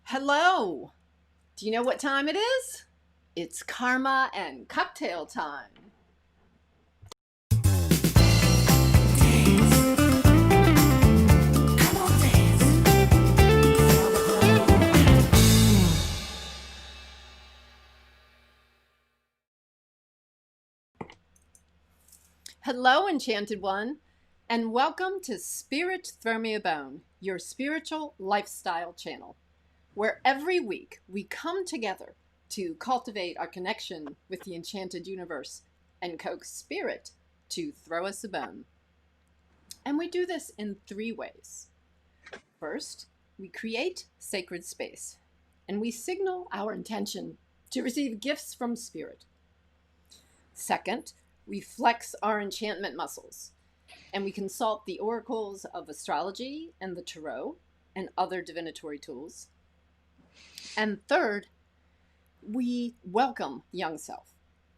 Hello. Do you know what time it is? It's karma and cocktail time. Hello, Enchanted One, and welcome to Spirit Throw Me a Bone, your spiritual lifestyle channel, where every week we come together to cultivate our connection with the enchanted universe and coax spirit to throw us a bone. And we do this in three ways. First, we create sacred space, and we signal our intention to receive gifts from spirit. Second, we flex our enchantment muscles, and we consult the oracles of astrology and the tarot and other divinatory tools. And third, we welcome young self,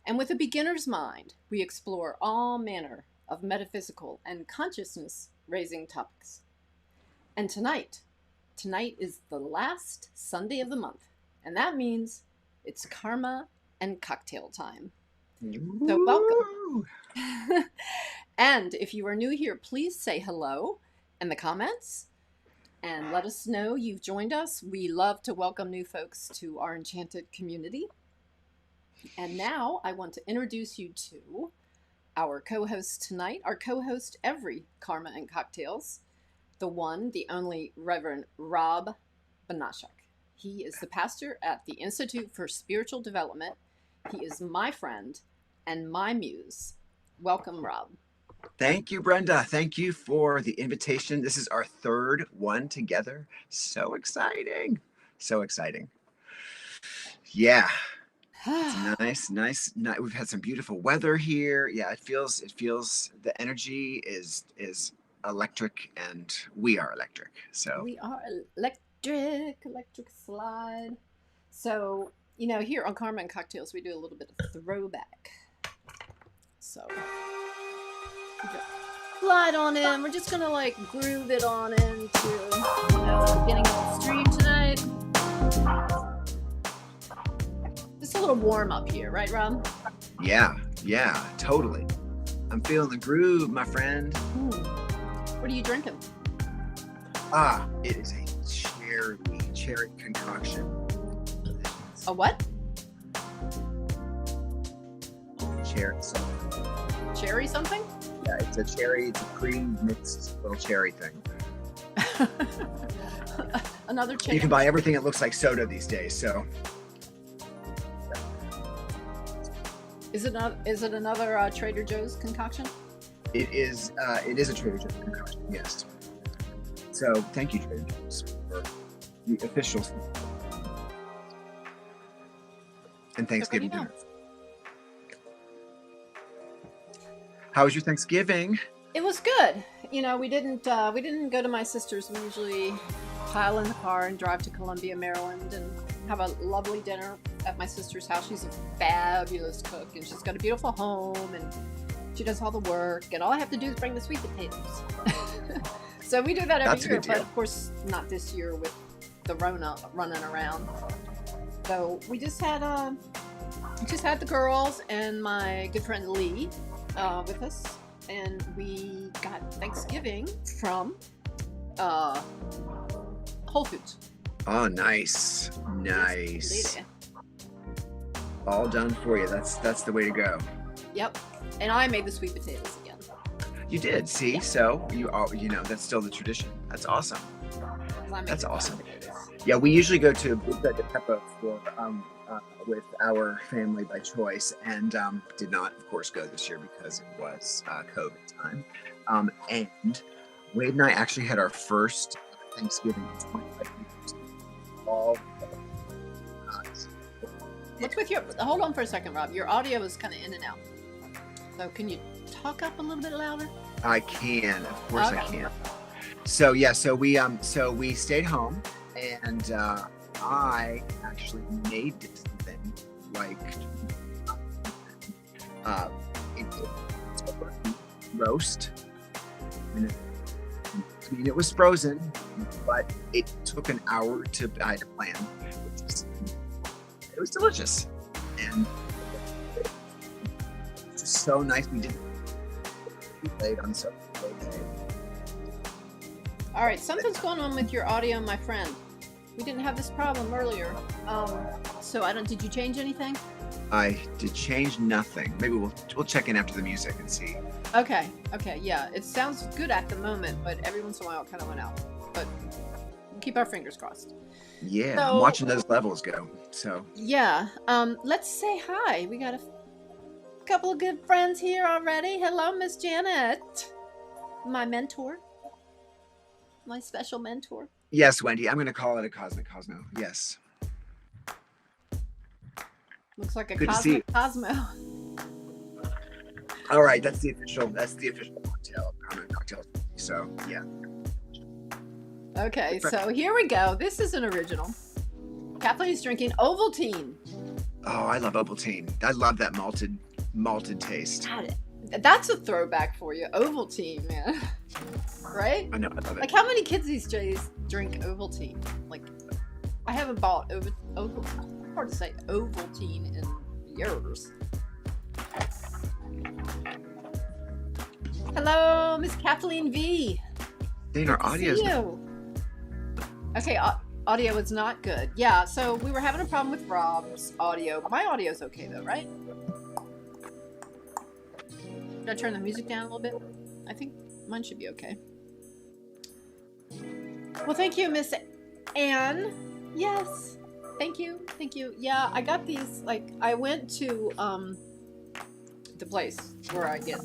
and with a beginner's mind, we explore all manner of metaphysical and consciousness-raising topics. And tonight is the last Sunday of the month, and that means it's karma and cocktail time. So welcome. And if you are new here, please say hello in the comments and let us know you've joined us. We love to welcome new folks to our enchanted community. And now I want to introduce you to our co-host tonight, our co-host every Karma and Cocktails, the one, the only Reverend Rob Banashak. He is the pastor at the Institute for Spiritual Development. He is my friend and my muse. Welcome, Rob. Thank you, Brenda. Thank you for the invitation. This is our third one together. So exciting. So exciting. Yeah. It's nice. We've had some beautiful weather here. Yeah, it feels the energy is electric, and we are electric. So we are electric slide. So, you know, here on Karma and Cocktails, we do a little bit of throwback. So, just slide on in. We're just gonna like groove it on into the beginning of the stream tonight. Just a little warm up here, right, Rob? Yeah, totally. I'm feeling the groove, my friend. What are you drinking? It is a cherry concoction. A what? Cherry something? Yeah, it's a pre-mixed little cherry thing. Another cherry. You can buy everything that looks like soda these days, so. Is it another Trader Joe's concoction? It is a Trader Joe's concoction, yes. So thank you, Trader Joe's, for the officials. And Thanksgiving dinner. How was your Thanksgiving? It was good. You know, we didn't go to my sister's. We usually pile in the car and drive to Columbia, Maryland, and have a lovely dinner at my sister's house. She's a fabulous cook, and she's got a beautiful home, and she does all the work, and all I have to do is bring the sweet potatoes. So we do that every year, but of course not this year with the Rona running around. So we just had the girls and my good friend Lee with us, and we got Thanksgiving from Whole Foods. Oh, nice. All done for you. That's the way to go. Yep. And I made the sweet potatoes again. You did. See, yeah. So that's still the tradition. That's awesome. That's awesome. Yeah, we usually go to Buca de Beppo for with our family by choice, and did not, of course, go this year because it was COVID time. And Wade and I actually had our first Thanksgiving in 25 years. What's with your? Hold on for a second, Rob. Your audio is kind of in and out. So can you talk up a little bit louder? I can, of course, okay. I can. So yeah, so we stayed home, and I actually made this thing like roast, and I mean, it was frozen, but it took an hour to plan. It was delicious, and it's just so nice. We did late on so. All right, something's going on with your audio, my friend. We didn't have this problem earlier. So I don't. Did you change anything? I did change nothing. Maybe we'll check in after the music and see. Okay. Yeah, it sounds good at the moment, but every once in a while it kind of went out. But we'll keep our fingers crossed. Yeah, so, I'm watching those levels go. So yeah, let's say hi. We got a couple of good friends here already. Hello, Miss Janet, my mentor, my special mentor. Yes, Wendy, I'm going to call it a Cosmic Cosmo. Yes. Looks like a Cosmic Cosmo. All right, that's the official cocktail, Kocktails. So, yeah. Okay, so here we go. This is an original. Kathleen's drinking Ovaltine. Oh, I love Ovaltine. I love that malted taste. God, that's a throwback for you, Ovaltine, man. Right? I know, I love it. Like, how many kids these days drink Ovaltine? Like, I haven't bought hard to say Ovaltine in years. Hello, Miss Kathleen V. Dang, our audio's... Okay, audio is not good. Yeah, so we were having a problem with Rob's audio. My audio's okay though, right? Should I turn the music down a little bit? I think mine should be okay. Well, thank you, Miss Anne. Yes, thank you. Yeah, I got these, like, I went to the place where I get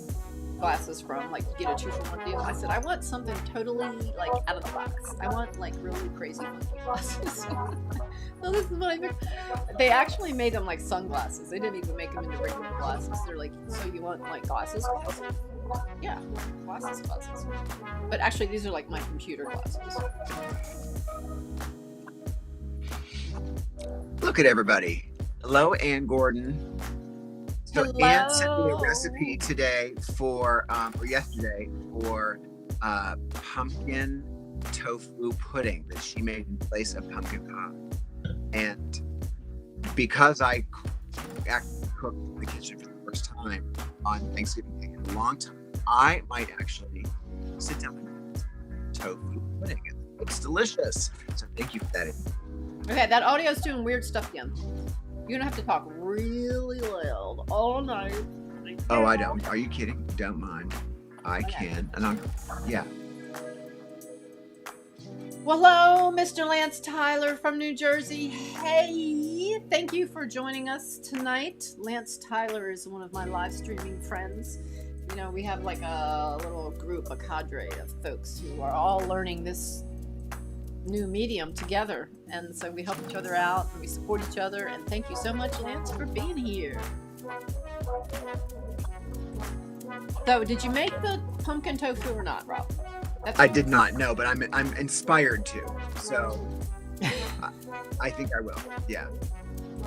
glasses from, like, you get a 2-for-1 deal. I said, I want something totally, like, out of the box. I want, like, really crazy funky glasses. So this is what I picked. They actually made them like sunglasses. They didn't even make them into regular glasses. They're like, so you want, like, glasses? Yeah, glasses. But actually, these are, like, my computer glasses. Look at everybody. Hello, Ann Gordon. So hello. Ann sent me a recipe today or yesterday for pumpkin tofu pudding that she made in place of pumpkin pie. And because I cooked in the kitchen for the first time on Thanksgiving in a long time, I might actually sit down and make tofu pudding. It's delicious. So thank you for that. Okay, that audio's doing weird stuff again. You're gonna have to talk really loud all night. Oh, I don't. Are you kidding? Don't mind. I can. And yeah. Well, hello, Mr. Lance Tyler from New Jersey. Hey, thank you for joining us tonight. Lance Tyler is one of my live streaming friends. You know, we have like a little group, a cadre of folks who are all learning this new medium together, and so we help each other out and we support each other, and thank you so much, Lance, for being here. So did you make the pumpkin tofu or not, Rob? I did not know, but I'm inspired to, so I think I will. Yeah,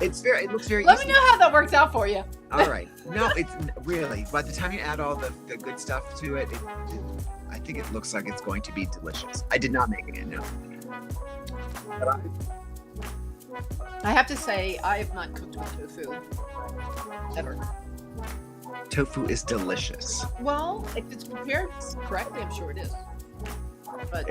it looks very Let easy. me know how that works out for you. All right. No, it's really, by the time you add all the good stuff to it, I think it looks like it's going to be delicious. I did not make it in, no. But I have to say, I have not cooked with tofu ever. Tofu is delicious. Well, if it's prepared correctly, I'm sure it is. But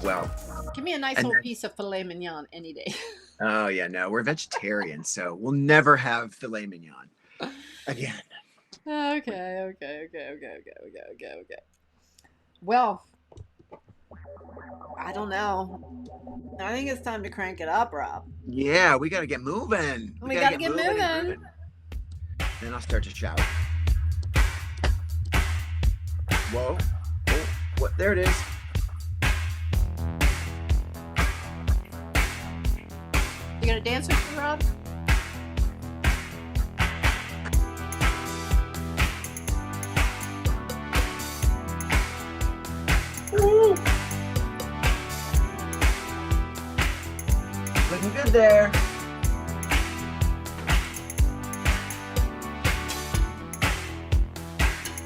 well. Give me a nice little piece of filet mignon any day. Oh yeah, no, we're vegetarians, so we'll never have filet mignon again. Okay. Well, I don't know. I think it's time to crank it up, Rob. Yeah, we gotta get moving. We gotta get moving. Then I'll start to shout. Whoa. Oh, what? There it is. You gonna dance with me, Rob? Woo. Looking good there.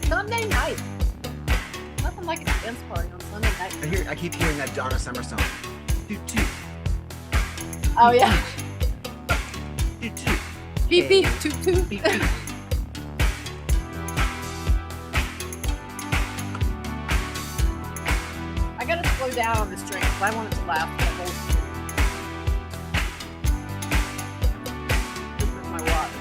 Sunday night. Nothing like a dance party on Sunday night. I keep hearing that Donna Summer song. Toot toot. Oh yeah. Toot toot. Beep beep toot toot. Beep beep. I gotta slow down on this drink because I want it to last the whole stream. This is my water.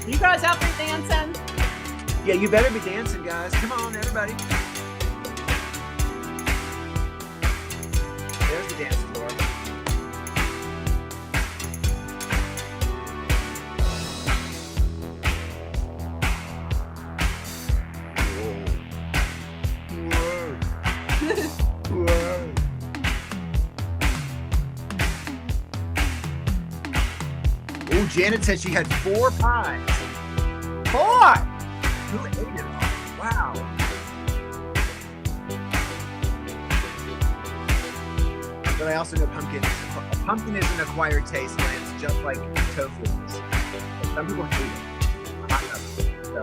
You guys out there dancing? Yeah, you better be dancing, guys. Come on, everybody. There's the dance floor. Whoa. Oh, Janet said she had 4 pies. 4. Who ate it all? Wow. But I also know pumpkin is an acquired taste, Lance, just like tofu is. Some people hate it. I love it. So.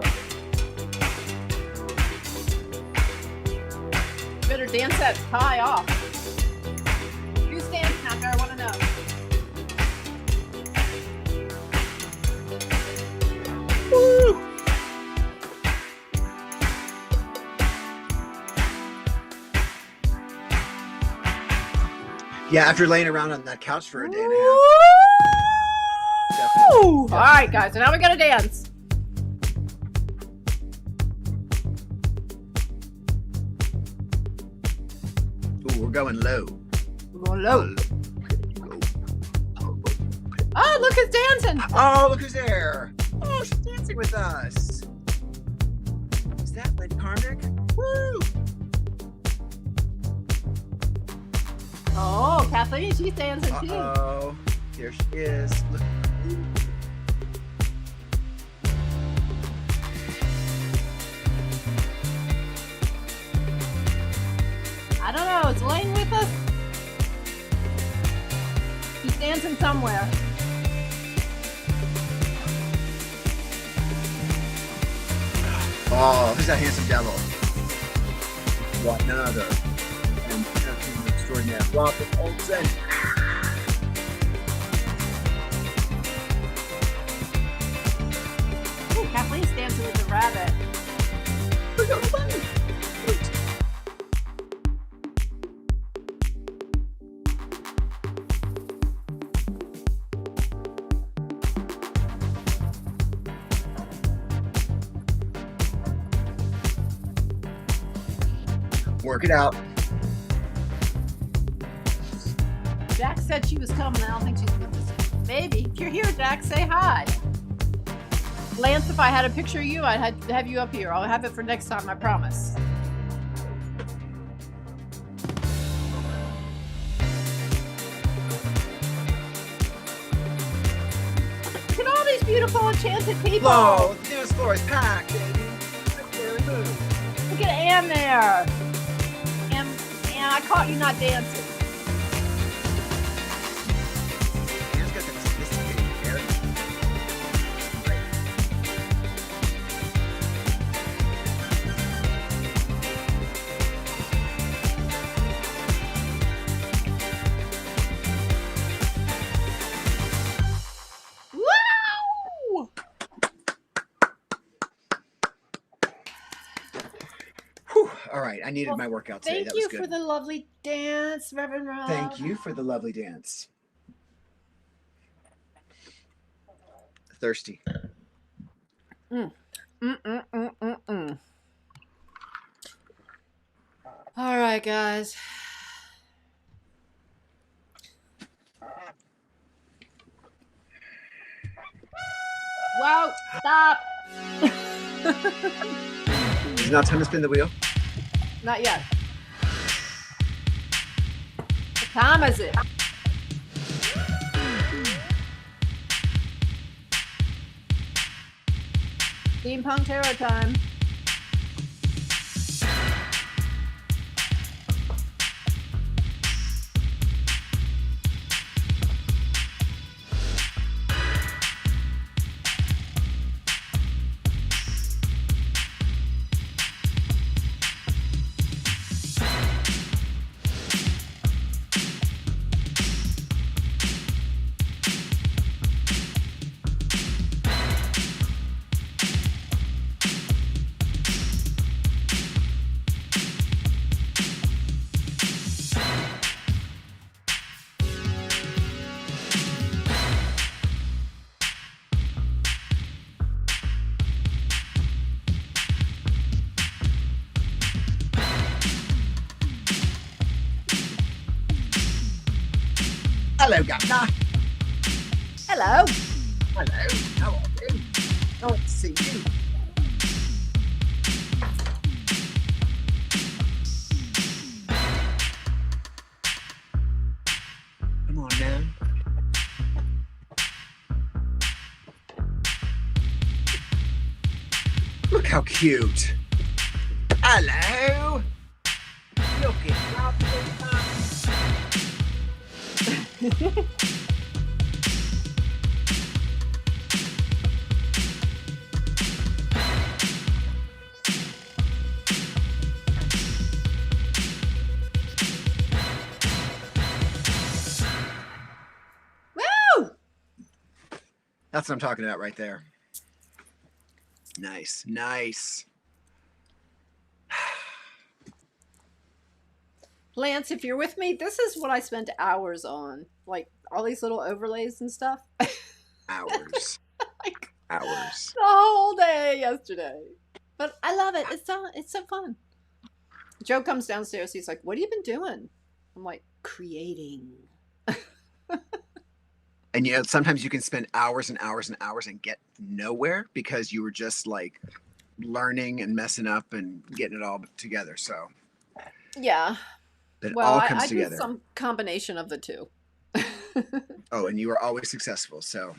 Better dance that pie off. Who's dancing out there? I want to know. Woo! Yeah, after laying around on that couch for a day and a half. Definitely. All right, guys. So now we gotta dance. Ooh, we're going low. We're going low. Oh, look who's dancing. Oh, look who's there. Oh, she's dancing with us. Is that Lady Karmic? Woo! Oh, Kathleen, she's dancing too. Uh-oh. Here she is. Look. I don't know. Is Lane with us? She's dancing somewhere. Oh, who's that handsome devil? What? None other. And extraordinaire. Robert Olsen. Ooh, Kathleen's dancing with the rabbit. Look at the bunny. Work it out. Jack said she was coming. I don't think she's with us. Maybe. If you're here, Jack, say hi. Lance, if I had a picture of you, I'd have you up here. I'll have it for next time, I promise. Look at all these beautiful enchanted people. Whoa, the dance floor is packed, baby. Look at Ann there. Ann, I caught you not dancing. Anne's got that sophisticated hair. Wow! Whew. All right, I needed my workout today. Thank That was you good. for the lovely dance, Reverend Rob. Thank you for the lovely dance. Thirsty. All right, guys. Whoa, stop. Is it not time to spin the wheel? Not yet. What time is it? Steampunk Tarot time. Hello, Governor. Hello. Hello. How are you? Nice to see you. Come on now. Look how cute. Hello. Looking lovely. Woo! That's what I'm talking about right there. Nice, nice. Lance, if you're with me, this is what I spent hours on. Like all these little overlays and stuff. Hours. Like, hours. The whole day yesterday. But I love it. It's so fun. Joe comes downstairs. He's like, "What have you been doing?" I'm like, "Creating." And you know, sometimes you can spend hours and hours and hours and get nowhere because you were just like learning and messing up and getting it all together. So yeah, it well, all I comes together. do some combination of the two. Oh, and you are always successful. So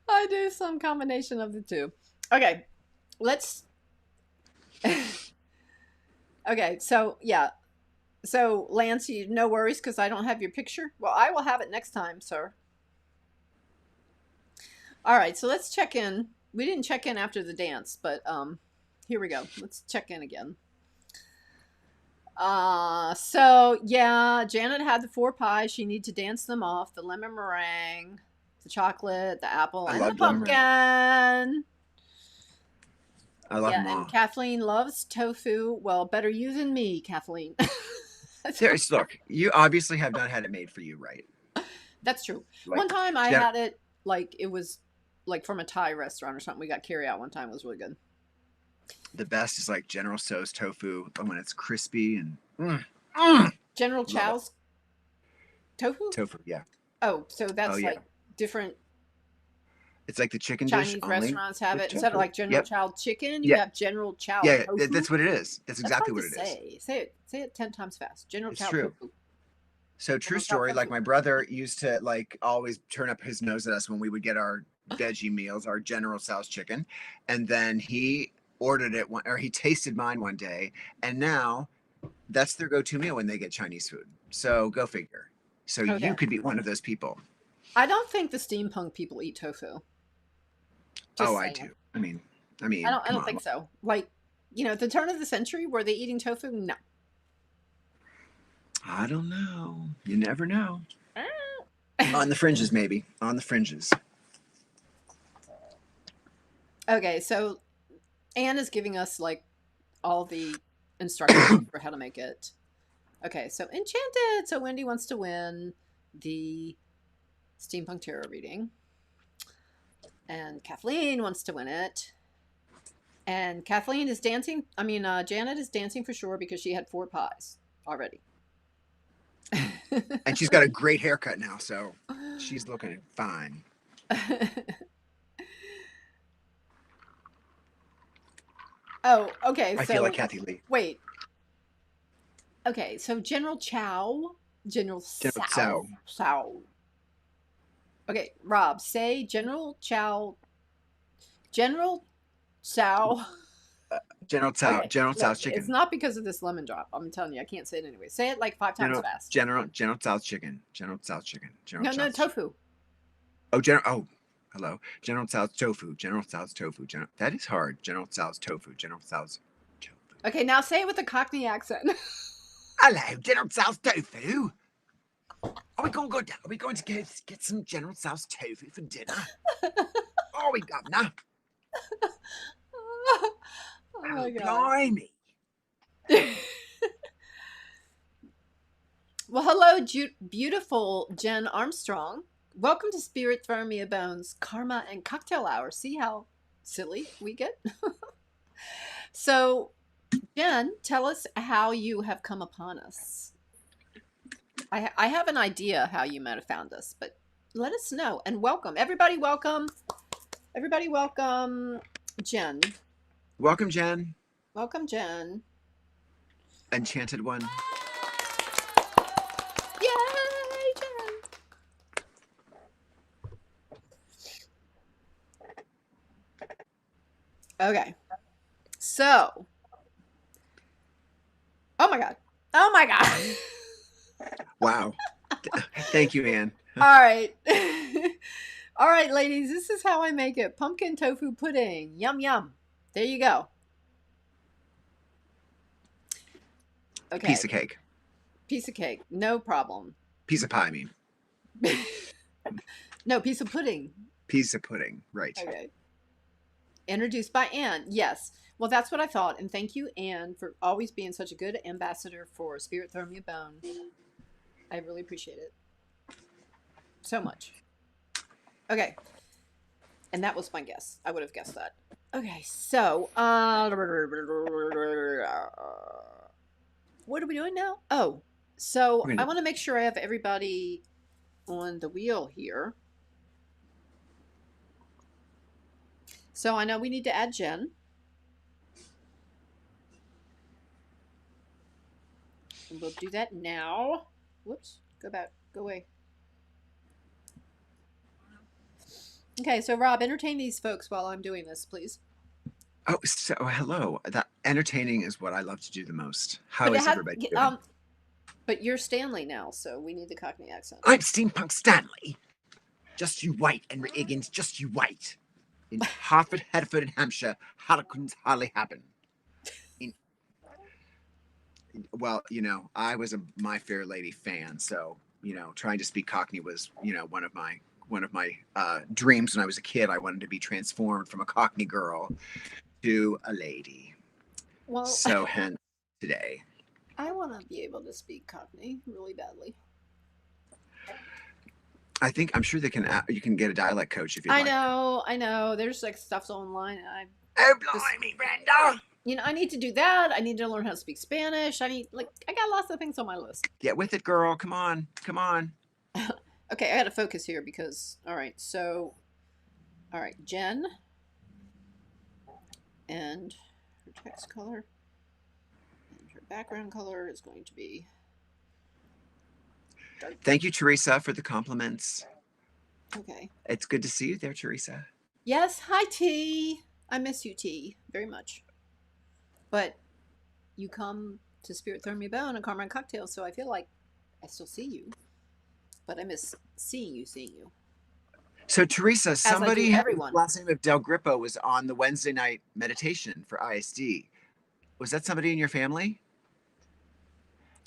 I do some combination of the two. Okay, let's. Okay, so yeah. So Lance, you no worries because I don't have your picture. Well, I will have it next time, sir. All right, so let's check in. We didn't check in after the dance, but here we go. Let's check in again. So yeah, Janet had the 4 pies. She needed to dance them off: the lemon meringue, the chocolate, the apple, and the pumpkin. I love them all. And Kathleen loves tofu. Well, better you than me, Kathleen. Seriously, look, you obviously have not had it made for you, right? That's true. Like, one time I had it, like it was like from a Thai restaurant or something. We got carry out one time. It was really good. The best is like General Tso's tofu when it's crispy and General Chow's tofu. Tofu, yeah. Oh, so that's like different. It's like the chicken Chinese dish. restaurants have it instead of like General Chow chicken. You have General Chow. Yeah, tofu. that's what it is. That's exactly what it is. Say it 10 times fast. General Chow true. tofu. So true story. Like my brother used to like always turn up his nose at us when we would get our veggie meals, our General Tso's chicken, and then he ordered it or he tasted mine one day, and now that's their go-to meal when they get Chinese food. So go figure. So you could be one of those people. I don't think the steampunk people eat tofu. I do. I mean, I don't think so. Like, you know, at the turn of the century, were they eating tofu? No. I don't know. You never know. On the fringes, maybe. On the fringes. Okay, so Anne is giving us like all the instructions for how to make it. Okay, so Enchanted. So Wendy wants to win the Steampunk Tarot reading. And Kathleen wants to win it. And Kathleen is dancing. I mean, Janet is dancing for sure because she had 4 pies already. And she's got a great haircut now, so she's looking fine. Oh, okay. I feel like Kathy Lee. Wait. Okay, so General Chow. General Tsao. Okay, Rob, say General Chow. General Tsao. General Tsao. Okay. General Tso's chicken. It's not because of this lemon drop. I'm telling you, I can't say it anyway. Say it like 5 times fast. General Tso's chicken. General Tso's chicken. No, tofu. Hello. General Tso's tofu. General Tso's tofu. That is hard. General Tso's tofu. General Tso's tofu. Okay, now say it with a Cockney accent. Hello, General Tso's tofu. Are we going to go get some General Tso's tofu for dinner? Are we, Governor? Oh my God. Blimey. Well, hello, beautiful Jen Armstrong. Welcome to Spirit Throw Me a Bones, Karma and Cocktail Hour. See how silly we get? So, Jen, tell us how you have come upon us. I have an idea how you might have found us, but let us know. And welcome. Everybody welcome. Everybody welcome Jen. Welcome, Jen. Welcome, Jen. Enchanted one. Yay, Jen. Okay. So. Oh my God. Oh my God. Wow. Thank you, Anne. All right. All right, ladies, this is how I make it. Pumpkin tofu pudding. Yum, yum. There you go. Okay. Piece of cake. Piece of cake. No problem. Piece of pie, I mean. No, piece of pudding. Piece of pudding. Right. Okay. Introduced by Anne. Yes. Well, that's what I thought. And thank you, Anne, for always being such a good ambassador for Spirit Throw Me a Bone. I really appreciate it. So much. Okay. And that was my guess. I would have guessed that. Okay, so what are we doing now? Oh, so I want to make sure I have everybody on the wheel here. So I know we need to add Jen. And we'll do that now. Whoops, go back, go away. Okay, so Rob, entertain these folks while I'm doing this, please. Oh, so hello. That entertaining is what I love to do the most. How is everybody doing? But you're Stanley now, so we need the Cockney accent. I'm Steampunk Stanley. Just you wait, Henry Higgins, just you wait. In Hartford, Hereford, and Hampshire, Harlequins hardly happen. Well, you know, I was a My Fair Lady fan, so, you know, trying to speak Cockney was, you know, one of my dreams when I was a kid. I wanted to be transformed from a Cockney girl to a lady. Well, so hence today. I want to be able to speak Cockney really badly. I'm sure you can get a dialect coach if you like. I know. There's like stuff online. Oh, blimey, Brenda! You know, I need to do that. I need to learn how to speak Spanish. I got lots of things on my list. Get with it, girl. Come on. Okay, I got to focus here because, all right, Jen. And her text color. And her background color is going to be dark. Thank you, Teresa, for the compliments. Okay. It's good to see you there, Teresa. Yes. Hi, T. I miss you, T, very much. But you come to Spirit Throw Me a Bone and Carmine Cocktails, so I feel like I still see you. But I miss seeing you. So, Teresa, somebody last name of Del Grippo was on the Wednesday night meditation for ISD. Was that somebody in your family?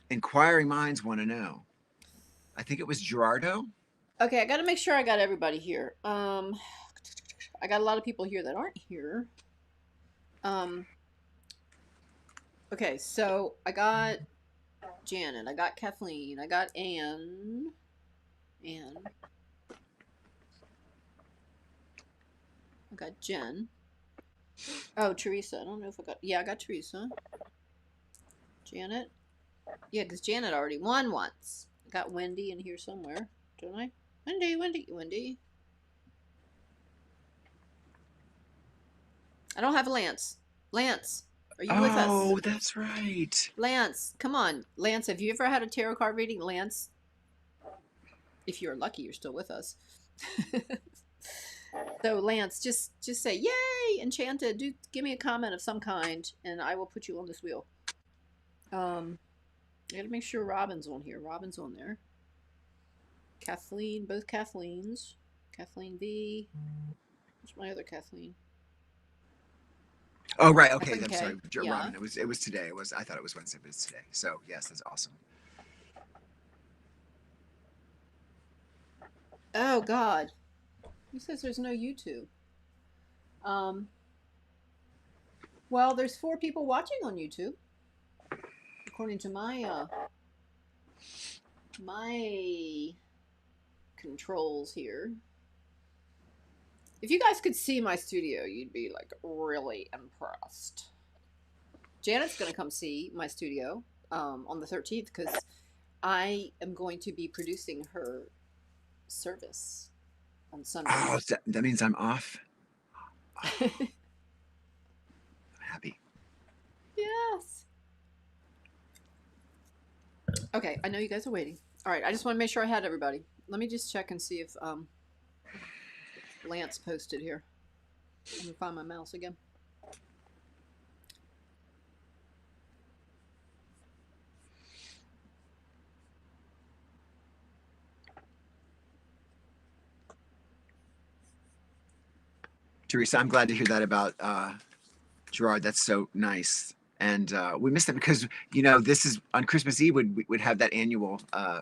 Inquiring minds want to know. I think it was Gerardo. Okay, I got to make sure I got everybody here. I got a lot of people here that aren't here. Okay, so I got Janet, I got Kathleen, I got Anne. I got Jen. Oh, Teresa. I don't know if I got Teresa. Janet. Yeah, because Janet already won once. I got Wendy in here somewhere, don't I? Wendy. I don't have Lance. Lance, are you with us? Oh, that's right. Lance, come on. Lance, have you ever had a tarot card reading? Lance, if you're lucky, you're still with us. So Lance, just say, yay, enchanted. Give me a comment of some kind, and I will put you on this wheel. I gotta make sure Robin's on here. Robin's on there. Kathleen, both Kathleens. Kathleen V. Where's my other Kathleen? Oh, right. Okay. I'm sorry. Robin. It was today. I thought it was Wednesday, but it's today. So yes, that's awesome. Oh God. He says there's no YouTube. Well, there's 4 people watching on YouTube, according to my controls here. If you guys could see my studio, you'd be like really impressed. Janet's gonna come see my studio on the 13th because I am going to be producing her service on Sunday. Oh, that means I'm off. Oh, happy. Yes. Okay, I know you guys are waiting. All right, I just want to make sure I had everybody. Let me just check and see if Lance posted here. Let me find my mouse again. Teresa, I'm glad to hear that about Gerard. That's so nice. And we missed it because, you know, this is on Christmas Eve, we would have that annual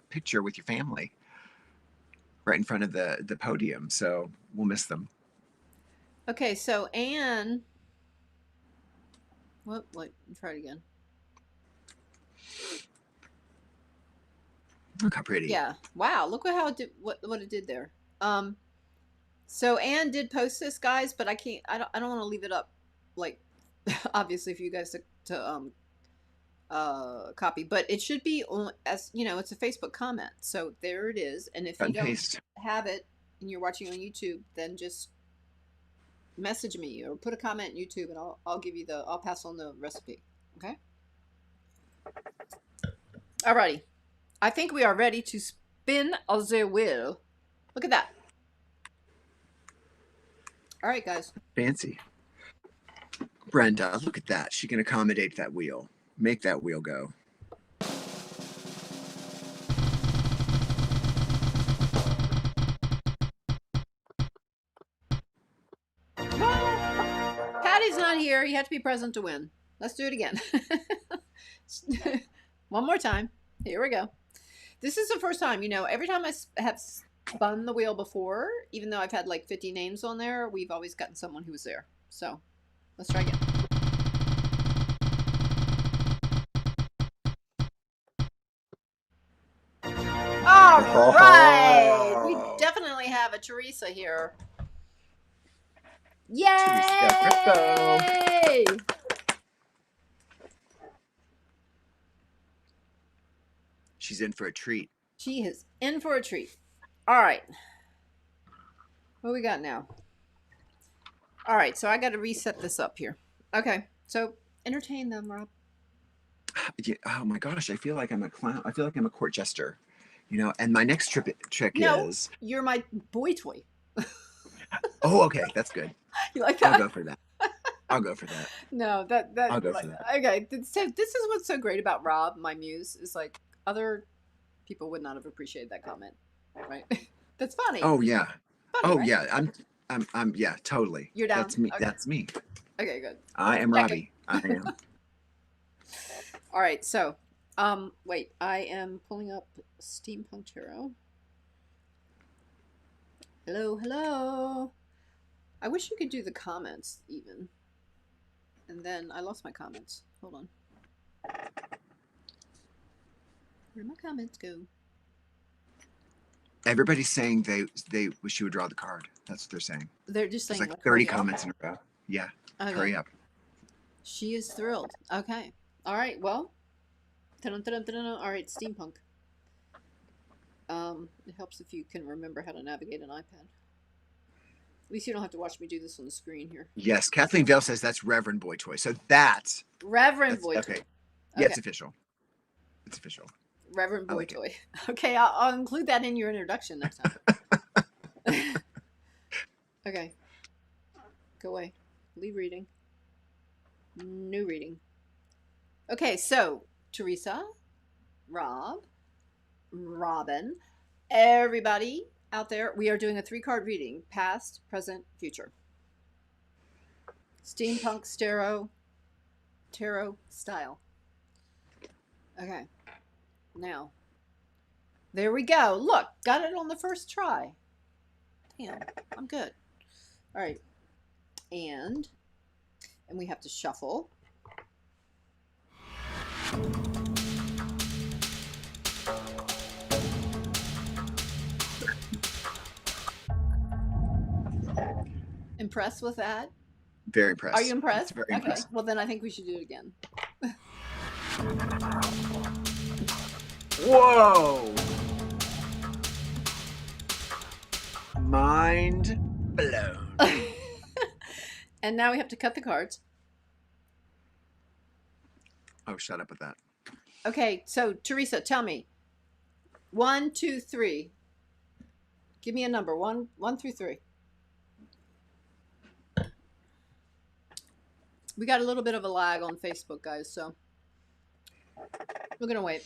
picture with your family right in front of the podium. So we'll miss them. Okay, so Anne, what? Try it again. Look how pretty. Yeah. Wow. Look at how it did, what it did there. So Anne did post this, guys, but I can't. I don't want to leave it up, like, obviously for you guys to copy. But it should be only, as you know, it's a Facebook comment. So there it is. And if you don't have it and you're watching on YouTube, then just message me or put a comment in YouTube, and I'll give you I'll pass on the recipe. Okay. Alrighty. I think we are ready to spin the wheel. Look at that. All right, guys. Fancy. Brenda, look at that. She can accommodate that wheel. Make that wheel go. Patty's not here. You have to be present to win. Let's do it again. One more time. Here we go. This is the first time, you know, every time I have spun the wheel before, even though I've had like 50 names on there, we've always gotten someone who was there. So let's try again. All right. We definitely have a Teresa here. Yay! She's in for a treat. She is in for a treat. All right. What we got now? All right, so I got to reset this up here. Okay, so entertain them, Rob. Yeah, oh my gosh, I feel like I'm a clown. I feel like I'm a court jester, you know. And my next trick is you're my boy toy. Oh, okay, that's good. You like that? I'll go for that. I'll go for that. No, that I'll go for that. Okay, so this is what's so great about Rob, my muse, is like other people would not have appreciated that comment, right? That's funny. Oh yeah. Funny, right? Yeah. I'm yeah, totally. You're down. That's me. Okay. That's me. Okay, good. I am Robbie. I am. All right, so wait, I am pulling up Steampunk Tarot. Hello. I wish you could do the comments even. And then I lost my comments. Hold on. Where'd my comments go? Everybody's saying they wish you would draw the card. That's what they're saying. They're just saying there's like 30 comments in a row. Yeah. Okay. Hurry up. She is thrilled. Okay. All right. Well. All right. Steampunk. It helps if you can remember how to navigate an iPad. At least you don't have to watch me do this on the screen here. Yes. Kathleen Vale says that's Reverend Boy Toy. So that's Reverend Boy Toy. Okay. Yeah, it's official. It's official. Reverend Boy Toy. Okay, I'll include that in your introduction next time. Okay. Go away. Leave reading. New reading. Okay, so Teresa, Rob, Robin, everybody out there, we are doing a 3-card reading, past, present, future. Steampunk tarot style. Okay. Now, there we go. Look, got it on the first try. Damn, I'm good. All right. And we have to shuffle. Impressed with that? Very impressed. Are you impressed? Very impressed. Well, then I think we should do it again. Whoa! Mind blown. And now we have to cut the cards. Oh, shut up with that. Okay, so Teresa, tell me. 1, 2, 3. Give me a number. One through 3. We got a little bit of a lag on Facebook, guys, so we're gonna wait.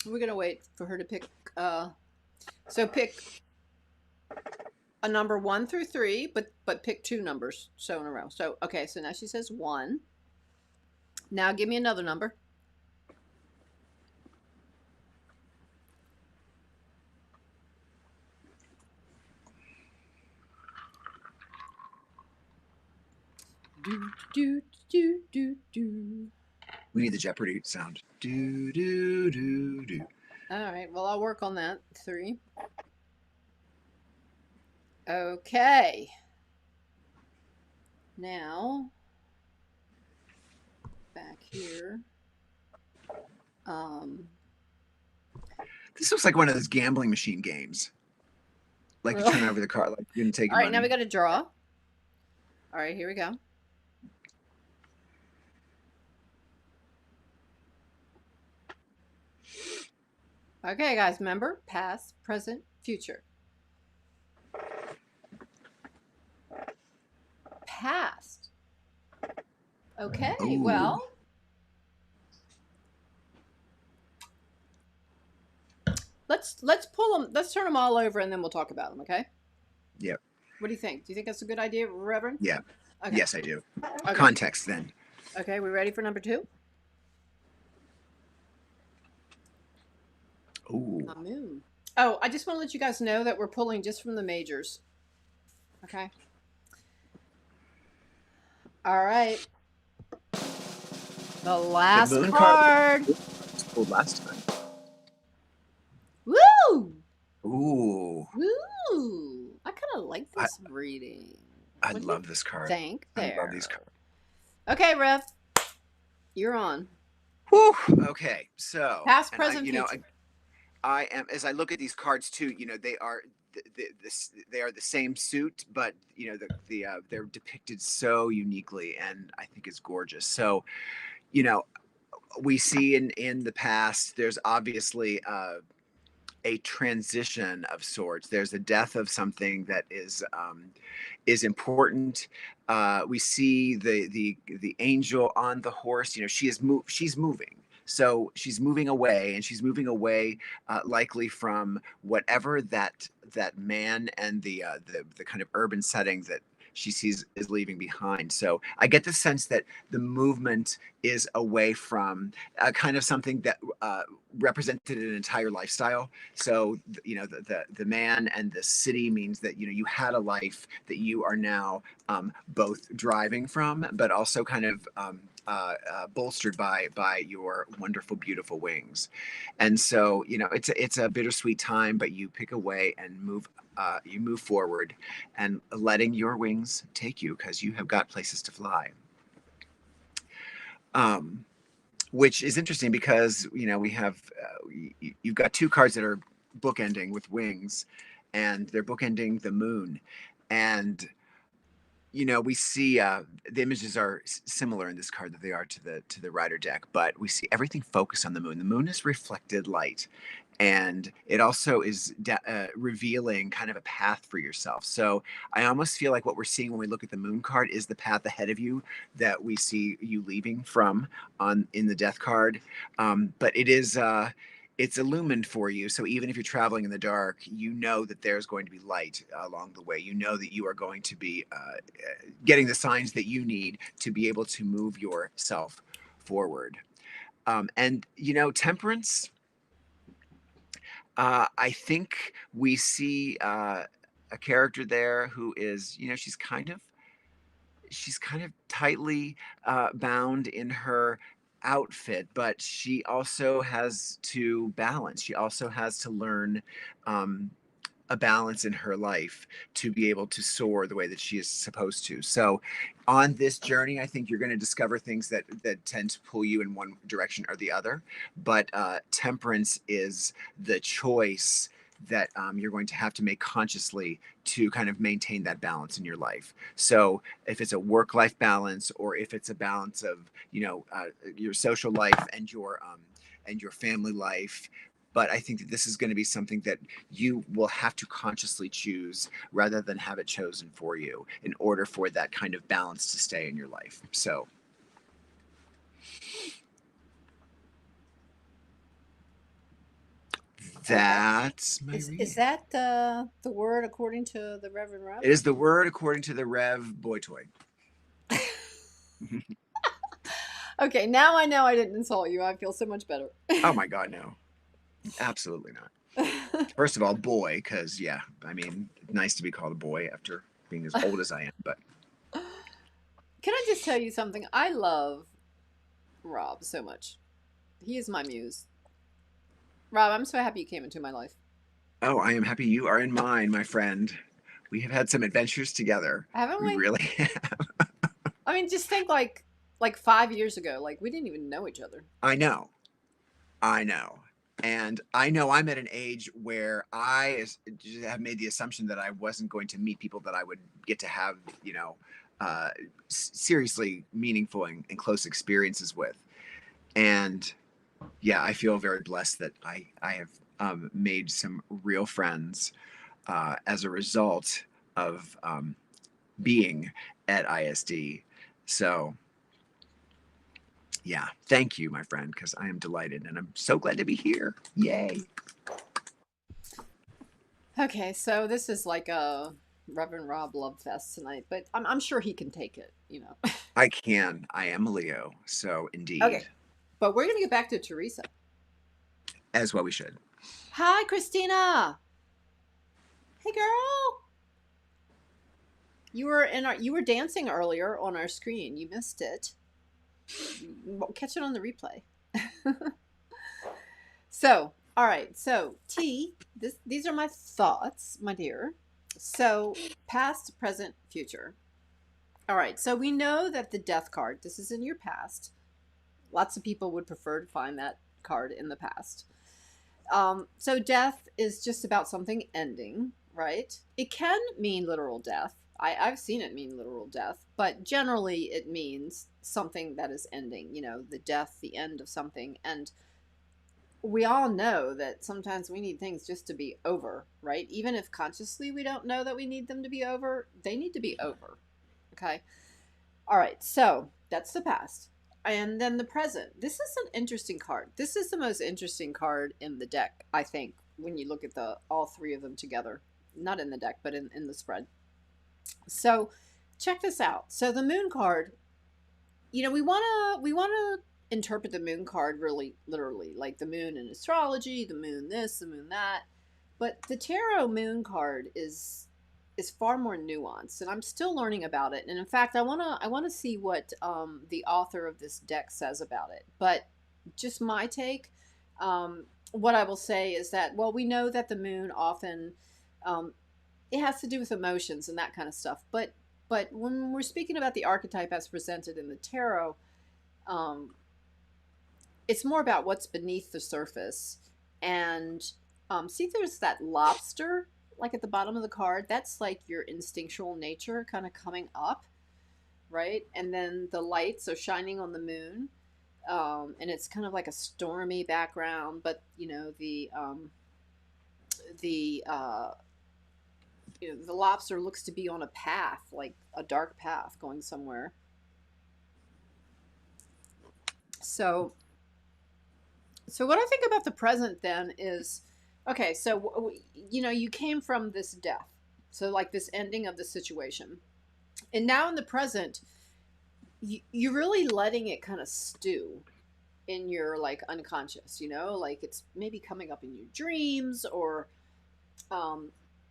We're gonna wait for her to pick. So pick a number 1 through 3, but pick 2 numbers so in a row. So okay, so now she says 1. Now give me another number. Do do do do do. We need the Jeopardy sound. Do do do do. All right. Well, I'll work on that. 3. Okay. Now, back here. This looks like one of those gambling machine games. Like you turn over the card, like you're gonna take. All right, money. now we got to draw. All right, here we go. Okay, guys, remember past, present, future. Past. Okay, Ooh. well. Let's pull them. Let's turn them all over, and then we'll talk about them. Okay. Yep. What do you think? Do you think that's a good idea, Reverend? Yeah. Okay. Yes, I do. Okay. Context then. Okay, we ready for number 2? Ooh. A moon. Oh, I just want to let you guys know that we're pulling just from the majors. Okay. All right. The last The moon card. Pulled last time. Woo! Ooh. Woo! I kind of like this reading. I love this card. Think there. I love these cards. Okay, Rev. You're on. Whew. Okay, so past, present, future. I am, as I look at these cards too. They are they are the same suit, but they're depicted so uniquely, and I think it's gorgeous. So, we see in the past, there's obviously a transition of sorts. There's a death of something that is important. We see the angel on the horse. She's moving. So she's moving away, and she's moving away likely from whatever that man and the kind of urban setting that she sees is leaving behind. So I get the sense that the movement is away from kind of something that represented an entire lifestyle. So the man and the city means that you had a life that you are now both driving from, but also kind of bolstered by your wonderful, beautiful wings. And so it's a bittersweet time, but you pick a way and move. You move forward and letting your wings take you, because you have got places to fly. Which is interesting because we have you've got 2 cards that are bookending with wings, and they're bookending the moon, and we see the images are similar in this card that they are to the rider deck, but we see everything focused on the moon. The moon is reflected light, and it also is revealing kind of a path for yourself. So I almost feel like what we're seeing when we look at the moon card is the path ahead of you that we see you leaving from in the death card. But it's illumined for you. So even if you're traveling in the dark, that there's going to be light along the way. That you are going to be getting the signs that you need to be able to move yourself forward. And temperance. I think we see a character there who is, she's kind of tightly bound in her outfit, but she also has to balance. She also has to learn a balance in her life to be able to soar the way that she is supposed to. So on this journey, I think you're going to discover things that tend to pull you in one direction or the other. But temperance is the choice that you're going to have to make consciously to kind of maintain that balance in your life. So if it's a work-life balance, or if it's a balance of, your social life and your family life. But I think that this is going to be something that you will have to consciously choose rather than have it chosen for you in order for that kind of balance to stay in your life. So that's my reading. Is that the word according to the Reverend Rev? It is the word according to the Rev Boy Toy. Okay, now I know I didn't insult you. I feel so much better. Oh my God, no. Absolutely not. First of all, boy, because nice to be called a boy after being as old as I am. But can I just tell you something? I love Rob so much. He is my muse. Rob, I'm so happy you came into my life. Oh, I am happy you are in mine, my friend. We have had some adventures together. Haven't we? We really have. I mean, just think like 5 years ago, like we didn't even know each other. I know. And I know I'm at an age where I have made the assumption that I wasn't going to meet people that I would get to have, seriously meaningful and close experiences with. And yeah, I feel very blessed that I have made some real friends as a result of being at ISD. So yeah, thank you, my friend, because I am delighted and I'm so glad to be here. Yay. Okay, so this is like a Reverend Rob love fest tonight, but I'm sure he can take it, I can. I am a Leo, so indeed. Okay, but we're going to get back to Teresa. As well we should. Hi, Christina. Hey, girl. You were dancing earlier on our screen. You missed it. Catch it on the replay. So, all right. So, T, these are my thoughts, my dear. So, past, present, future. All right. So, we know that the death card, this is in your past. Lots of people would prefer to find that card in the past. So, death is just about something ending, right? It can mean literal death. I've seen it mean literal death, but generally it means something that is ending, the death, the end of something. And we all know that sometimes we need things just to be over, right? Even if consciously we don't know that we need them to be over, they need to be over. Okay. All right. So that's the past. And then the present. This is an interesting card. This is the most interesting card in the deck, I think, when you look at all three of them together. Not in the deck, but in the spread. So check this out. So the moon card, we want to interpret the moon card really literally, like the moon in astrology, the moon this, the moon that. But the tarot moon card is far more nuanced, and I'm still learning about it. And in fact, I want to see what the author of this deck says about it. But just my take, what I will say is that, well, we know that the moon often it has to do with emotions and that kind of stuff. But when we're speaking about the archetype as presented in the tarot, it's more about what's beneath the surface. And see, there's that lobster like at the bottom of the card. That's like your instinctual nature kind of coming up, right? And then the lights are shining on the moon, and it's kind of like a stormy background. But the lobster looks to be on a path, like a dark path going somewhere. So what I think about the present then is, okay, so, you came from this death. So like this ending of the situation. And now in the present, you're really letting it kind of stew in your like unconscious, like it's maybe coming up in your dreams, or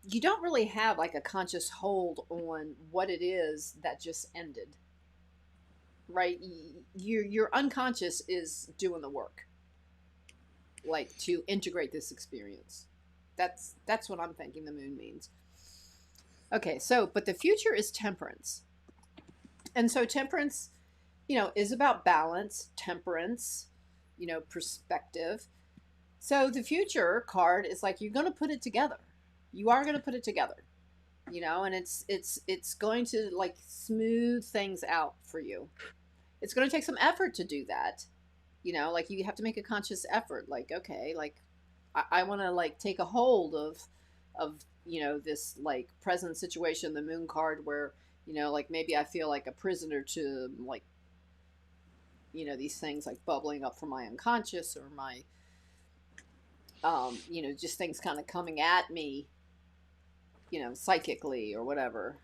you don't really have like a conscious hold on what it is that just ended, right? Your unconscious is doing the work, like to integrate this experience. That's what I'm thinking the moon means. Okay, so but the future is temperance. And so temperance, is about balance, temperance, perspective. So the future card is like you're going to put it together. You are going to put it together, and it's going to like smooth things out for you. It's going to take some effort to do that. Like you have to make a conscious effort. Like, okay, like I want to like take a hold of this like present situation, the moon card, where like maybe I feel like a prisoner to like these things like bubbling up from my unconscious, or my just things kind of coming at me, psychically or whatever.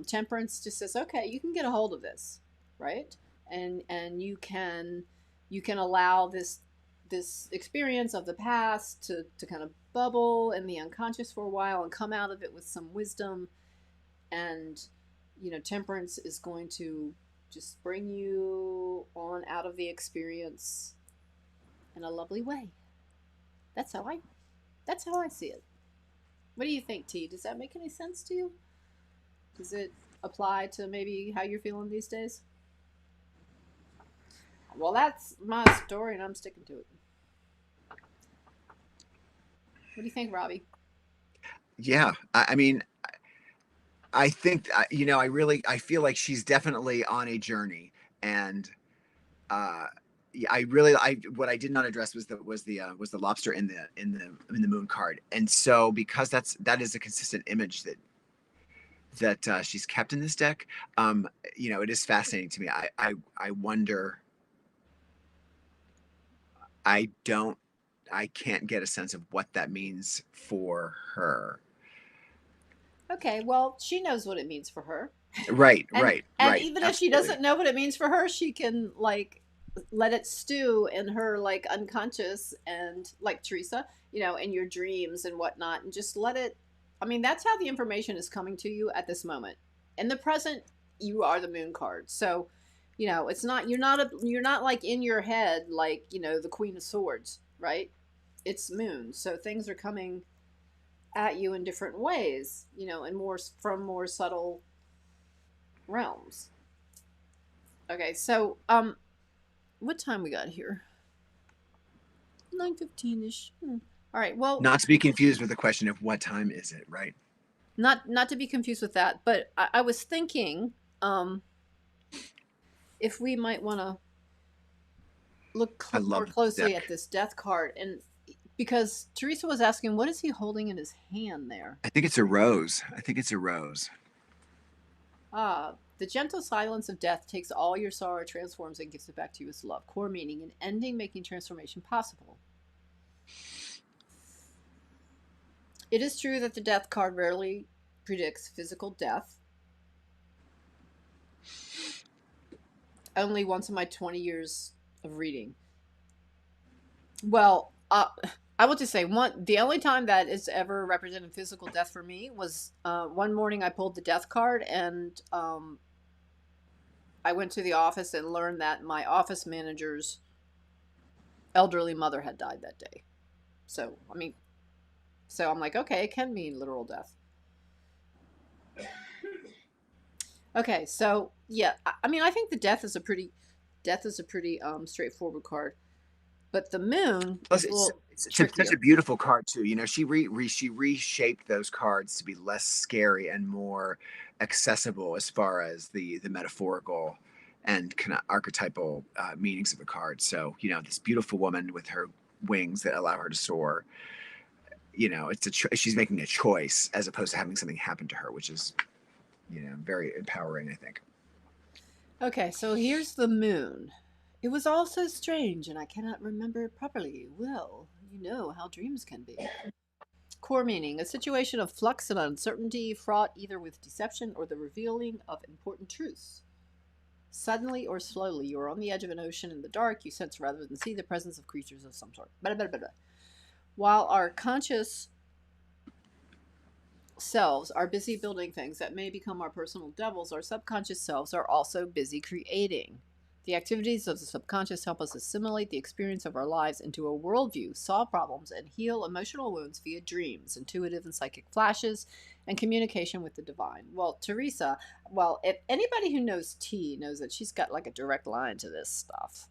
Temperance just says, okay, you can get a hold of this, right? And you can allow this experience of the past to kind of bubble in the unconscious for a while and come out of it with some wisdom. And temperance is going to just bring you on out of the experience in a lovely way. That's how I see it. What do you think, T? Does that make any sense to you? Does it apply to maybe how you're feeling these days? Well, that's my story, and I'm sticking to it. What do you think, Robbie? Yeah, I mean, I think I feel like she's definitely on a journey, and uh, yeah, I what I did not address was the lobster in the moon card, and so because that is a consistent image that she's kept in this deck. It is fascinating to me. I wonder. I don't. I can't get a sense of what that means for her. Okay, well, she knows what it means for her. Right, and right, and right. even if she Absolutely. doesn't know what it means for her, she can like let it stew in her like unconscious, and like Teresa, in your dreams and whatnot, and just let it. I mean, that's how the information is coming to you at this moment. In the present, you are the moon card. So it's not, you're not like in your head like the Queen of Swords, right? It's moon, so things are coming at you in different ways, and more from more subtle realms. Okay, so what time we got here? 9:15 ish. All right. Well, Not to be confused with the question of what time is it, right? not to be confused with that, but I was thinking, um, if we might want to look I more love this closely at deck. this death card, and because Teresa was asking, what is he holding in his hand there? I think it's a rose. I think it's a rose. Ah, the gentle silence of death takes all your sorrow, transforms, and gives it back to you as love. Core meaning: an ending making transformation possible. It is true that the death card rarely predicts physical death. Only once in my 20 years of reading. Well, I will just say the only time that it's ever represented physical death for me was one morning I pulled the death card, and I went to the office and learned that my office manager's elderly mother had died that day. So, I mean, so I'm like, okay, it can mean literal death. Okay, so yeah, I mean, I think the death is a pretty straightforward card, but the moon Plus, is a little it's such a trickier. beautiful card too. She reshaped those cards to be less scary and more accessible as far as the metaphorical and kind of archetypal meanings of the card. So this beautiful woman with her wings that allow her to soar. She's making a choice as opposed to having something happen to her, which is very empowering, I think. Okay, so here's the moon. It was all so strange, and I cannot remember it properly. Well, you know how dreams can be. Core meaning: a situation of flux and uncertainty, fraught either with deception or the revealing of important truths. Suddenly or slowly, you are on the edge of an ocean in the dark. You sense rather than see the presence of creatures of some sort. Blah, blah, blah, blah. While our conscious selves are busy building things that may become our personal devils, our subconscious selves are also busy creating. The activities of the subconscious help us assimilate the experience of our lives into a worldview, solve problems, and heal emotional wounds via dreams, intuitive and psychic flashes, and communication with the divine. Well, Teresa, if anybody who knows T knows that she's got like a direct line to this stuff.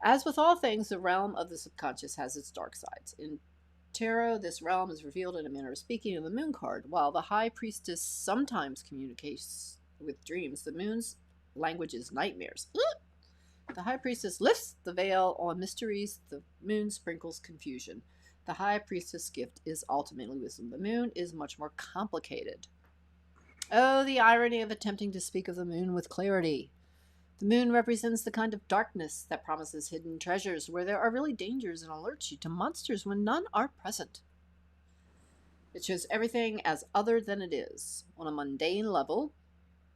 As with all things, the realm of the subconscious has its dark sides. In tarot, this realm is revealed in a manner of speaking in the moon card. While the high priestess sometimes communicates with dreams, the moon's language is nightmares. The high priestess lifts the veil on mysteries. The moon sprinkles confusion. The high priestess gift is ultimately wisdom. The moon is much more complicated. Oh, the irony of attempting to speak of the moon with clarity. The moon represents the kind of darkness that promises hidden treasures where there are really dangers and alerts you to monsters when none are present. It shows everything as other than it is. On a mundane level,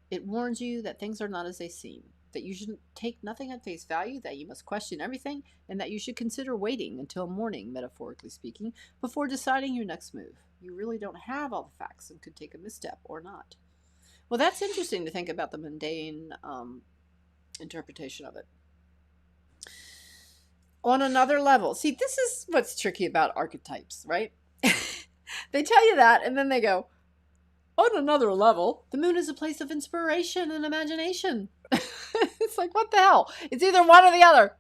it warns you that things are not as they seem, that you shouldn't take nothing at face value, that you must question everything, and that you should consider waiting until morning, metaphorically speaking, before deciding your next move. You really don't have all the facts and could take a misstep or not. Well, that's interesting to think about the mundane interpretation of it. On another level, see, this is what's tricky about archetypes, right? They tell you that, and then they go, on another level, the moon is a place of inspiration and imagination. It's like, what the hell? It's either one or the other.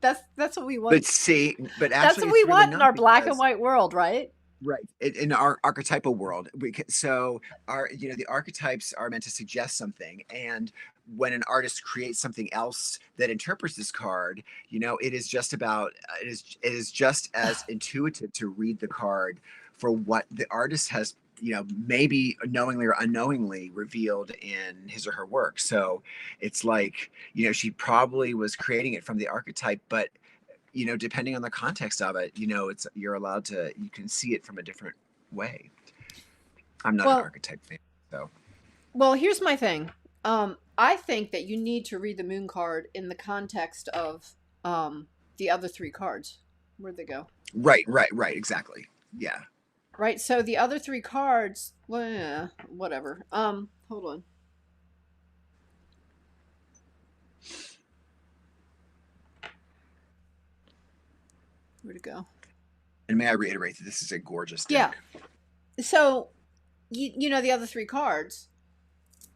That's what we want. But see, but actually, that's what we really want in our black and white world, right? Right. In our archetypal world, so the archetypes are meant to suggest something, and when an artist creates something else that interprets this card, it is just just as intuitive to read the card for what the artist has, maybe knowingly or unknowingly revealed in his or her work. So it's like, she probably was creating it from the archetype, but depending on the context of it, you can see it from a different way. I'm not an archetype fan, so. Well, here's my thing. I think that you need to read the moon card in the context of the other three cards. Where'd they go? Right, exactly. Yeah. Right, so the other three cards, well, yeah, whatever. Hold on. Where'd it go? And may I reiterate that this is a gorgeous deck. Yeah. So, you know the other three cards.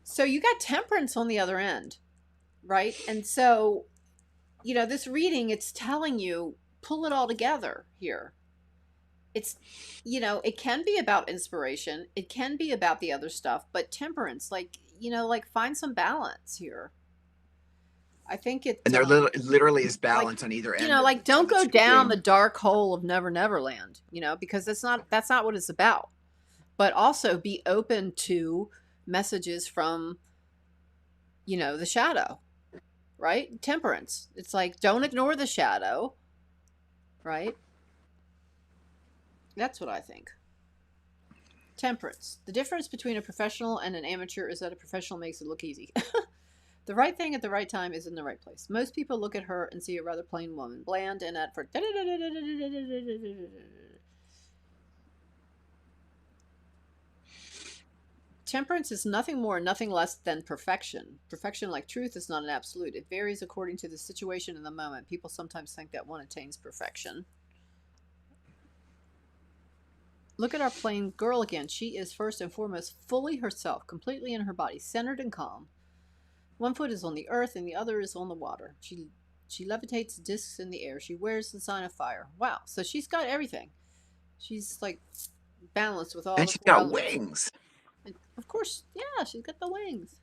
So you got Temperance on the other end, right? And so, this reading, it's telling you, pull it all together here. It's, it can be about inspiration. It can be about the other stuff, but Temperance, find some balance here. I think it. And there literally is balance on either end. Don't go down the dark hole of Never Never Land, because that's not what it's about. But also be open to messages from, the shadow, right? Temperance. It's like, don't ignore the shadow, right? That's what I think. Temperance. The difference between a professional and an amateur is that a professional makes it look easy. The right thing at the right time is in the right place. Most people look at her and see a rather plain woman, bland and at for. Temperance is nothing more, nothing less than perfection. Perfection, like truth, is not an absolute. It varies according to the situation and the moment. People sometimes think that one attains perfection. Look at our plain girl again. She is first and foremost fully herself, completely in her body, centered and calm. One foot is on the earth and the other is on the water. She levitates discs in the air. She wears the sign of fire. Wow. So she's got everything. She's like balanced with all. And she's got wings. And of course, yeah, she's got the wings.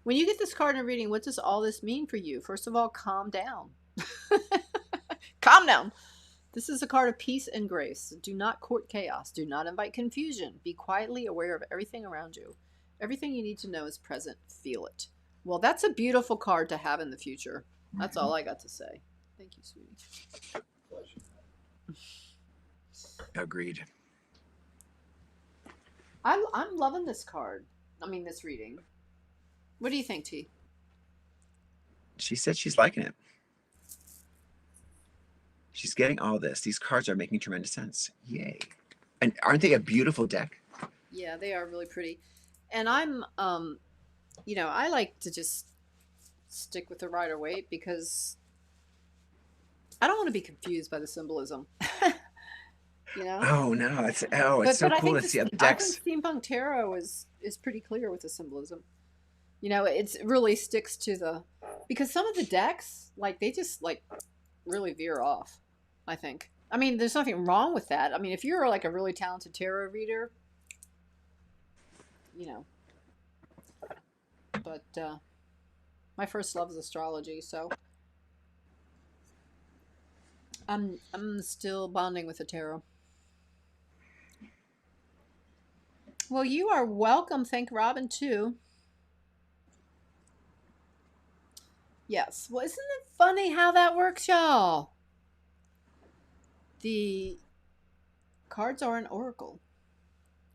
When you get this card in a reading, what does all this mean for you? First of all, calm down. Calm down. This is a card of peace and grace. Do not court chaos. Do not invite confusion. Be quietly aware of everything around you. Everything you need to know is present. Feel it. Well, that's a beautiful card to have in the future. That's all I got to say. Thank you, sweetie. Agreed. I'm loving this card. This reading. What do you think, T? She said she's liking it. She's getting all this. These cards are making tremendous sense. Yay. And aren't they a beautiful deck? Yeah, they are really pretty. And I'm, I like to just stick with the Rider-Waite because I don't want to be confused by the symbolism. You know? Oh no, it's so But I cool think to see the I think decks. steampunk tarot is pretty clear with the symbolism. You know, it really sticks to the, because some of the decks, like, they just like really veer off, I think. I mean, there's nothing wrong with that. I mean, if you're like a really talented tarot reader, you know, but my first love is astrology, so I'm still bonding with the tarot. Well, you are welcome. Thank Robin too. Yes. Well, isn't it funny how that works, y'all? The cards are an oracle.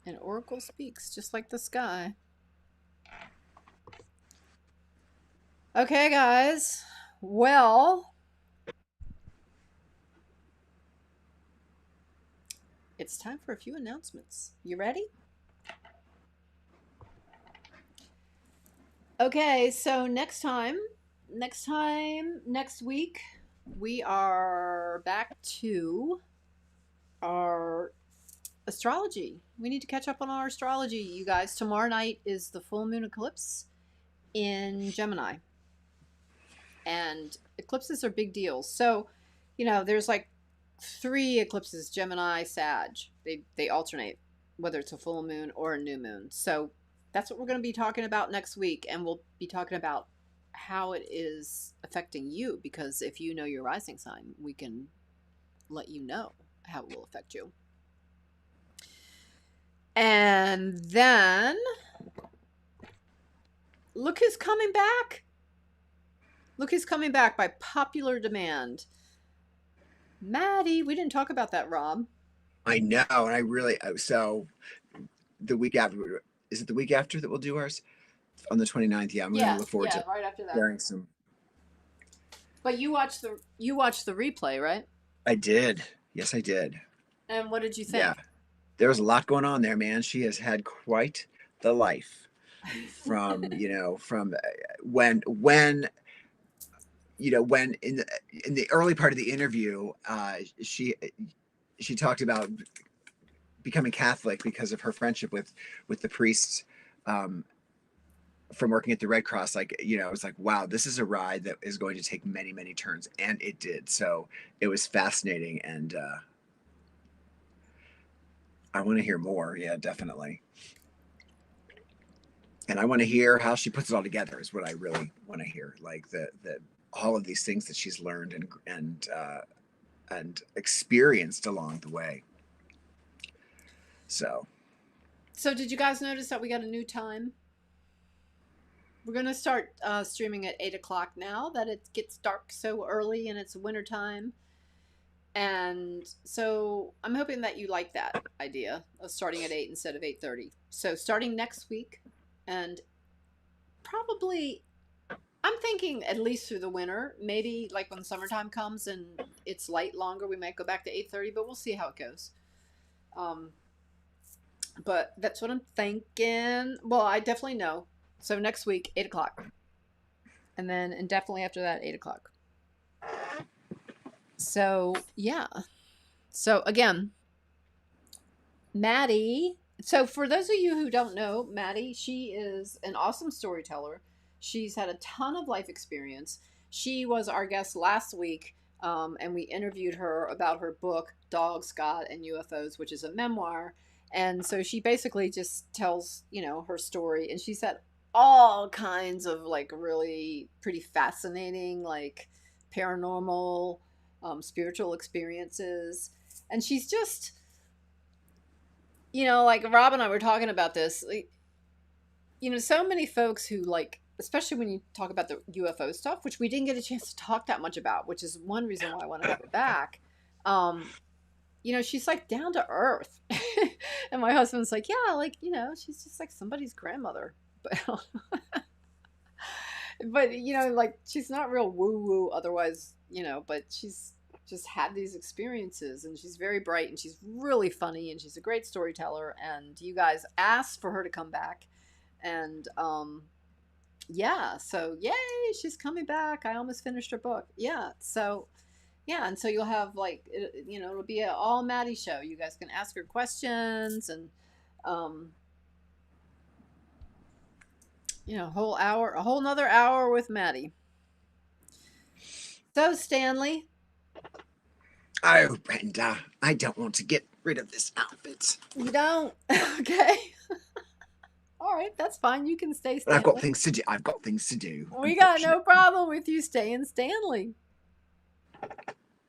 An oracle speaks just like the sky. Okay, guys. Well, it's time for a few announcements. You ready? Okay, so next week, we are back to our astrology. We need to catch up on our astrology, you guys. Tomorrow night is the full moon eclipse in Gemini. And eclipses are big deals. So, you know, there's like 3 eclipses, Gemini, Sag. They alternate, whether it's a full moon or a new moon. So that's what we're going to be talking about next week. And we'll be talking about how it is affecting you, because if you know your rising sign, we can let you know how it will affect you. And then, look who's coming back. Look who's coming back by popular demand. Maddie, we didn't talk about that, Rob. I know, and I really so the week after, is it the week after that we'll do ours on the 29th? Yeah, I'm going to look forward to right after that. sharing some. But you watched the replay, right? I did. Yes, I did. And what did you think? Yeah, there was a lot going on there, man. She has had quite the life from from when when in the early part of the interview, she talked about becoming Catholic because of her friendship with the priests from working at the Red Cross. Like, it was like, wow, this is a ride that is going to take many, many turns, and it did. So it was fascinating, and I want to hear more. Yeah, definitely. And I want to hear how she puts it all together. Is what I really want to hear. Like the all of these things that she's learned and experienced along the way. So did you guys notice that we got a new time? We're going to start streaming at 8 o'clock now that it gets dark so early and it's winter time. And so I'm hoping that you like that idea of starting at 8 instead of 8:30. So starting next week, and probably, I'm thinking at least through the winter. Maybe like when summertime comes and it's light longer, we might go back to 8:30, but we'll see how it goes. But that's what I'm thinking. Well, I definitely know. So next week, 8 o'clock. And definitely after that, 8 o'clock. So, yeah. So, again, Maddie. So, for those of you who don't know, Maddie, she is an awesome storyteller. She's had a ton of life experience. She was our guest last week, and we interviewed her about her book, Dogs, God, and UFOs, which is a memoir. And so she basically just tells, her story. And she's had all kinds of, like, really pretty fascinating, like, paranormal, spiritual experiences. And she's just, like Rob and I were talking about this, like, so many folks who, like, especially when you talk about the UFO stuff, which we didn't get a chance to talk that much about, which is one reason why I want to have her back. She's like down to earth. And my husband's like, yeah, like, she's just like somebody's grandmother. But, like, she's not real woo-woo otherwise, but she's just had these experiences, and she's very bright, and she's really funny, and she's a great storyteller, and you guys asked for her to come back. And yeah, so yay, she's coming back. I almost finished her book. Yeah, so yeah, and so you'll have like it'll be an all Maddie show. You guys can ask her questions and um, a whole nother hour with Maddie. So Stanley. Oh, Brenda, I don't want to get rid of this outfit. You don't? Okay. All right, that's fine. You can stay, Stanley. I've got things to do. I've got things to do. We got no problem with you staying, Stanley.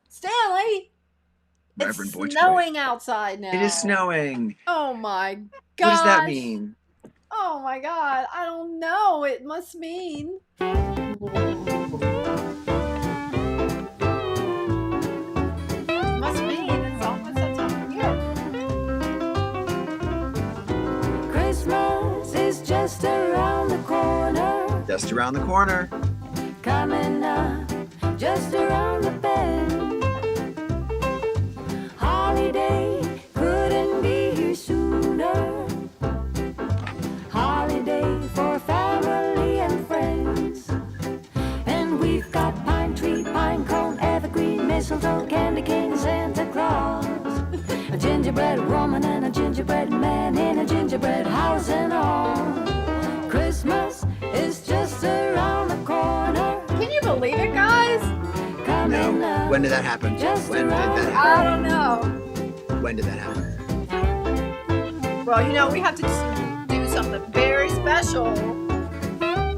Stanley! Reverend it's snowing outside now. It is snowing. Oh my god. What does that mean? Oh my god. I don't know. It must mean. It must mean it's almost that time of year. Christmas is just around the corner. Just around the corner. Coming up, just around the bend. Holiday couldn't be here sooner. Holiday for family and friends. And we've got pine tree, pine cone, evergreen, mistletoe, candy cane, Santa Claus. A gingerbread woman and a gingerbread man in a gingerbread house and all. Christmas is just around the corner. Can you believe it, guys? No. When did that happen? When did that happen? I don't know. When did that happen? Well, we have to do something very special.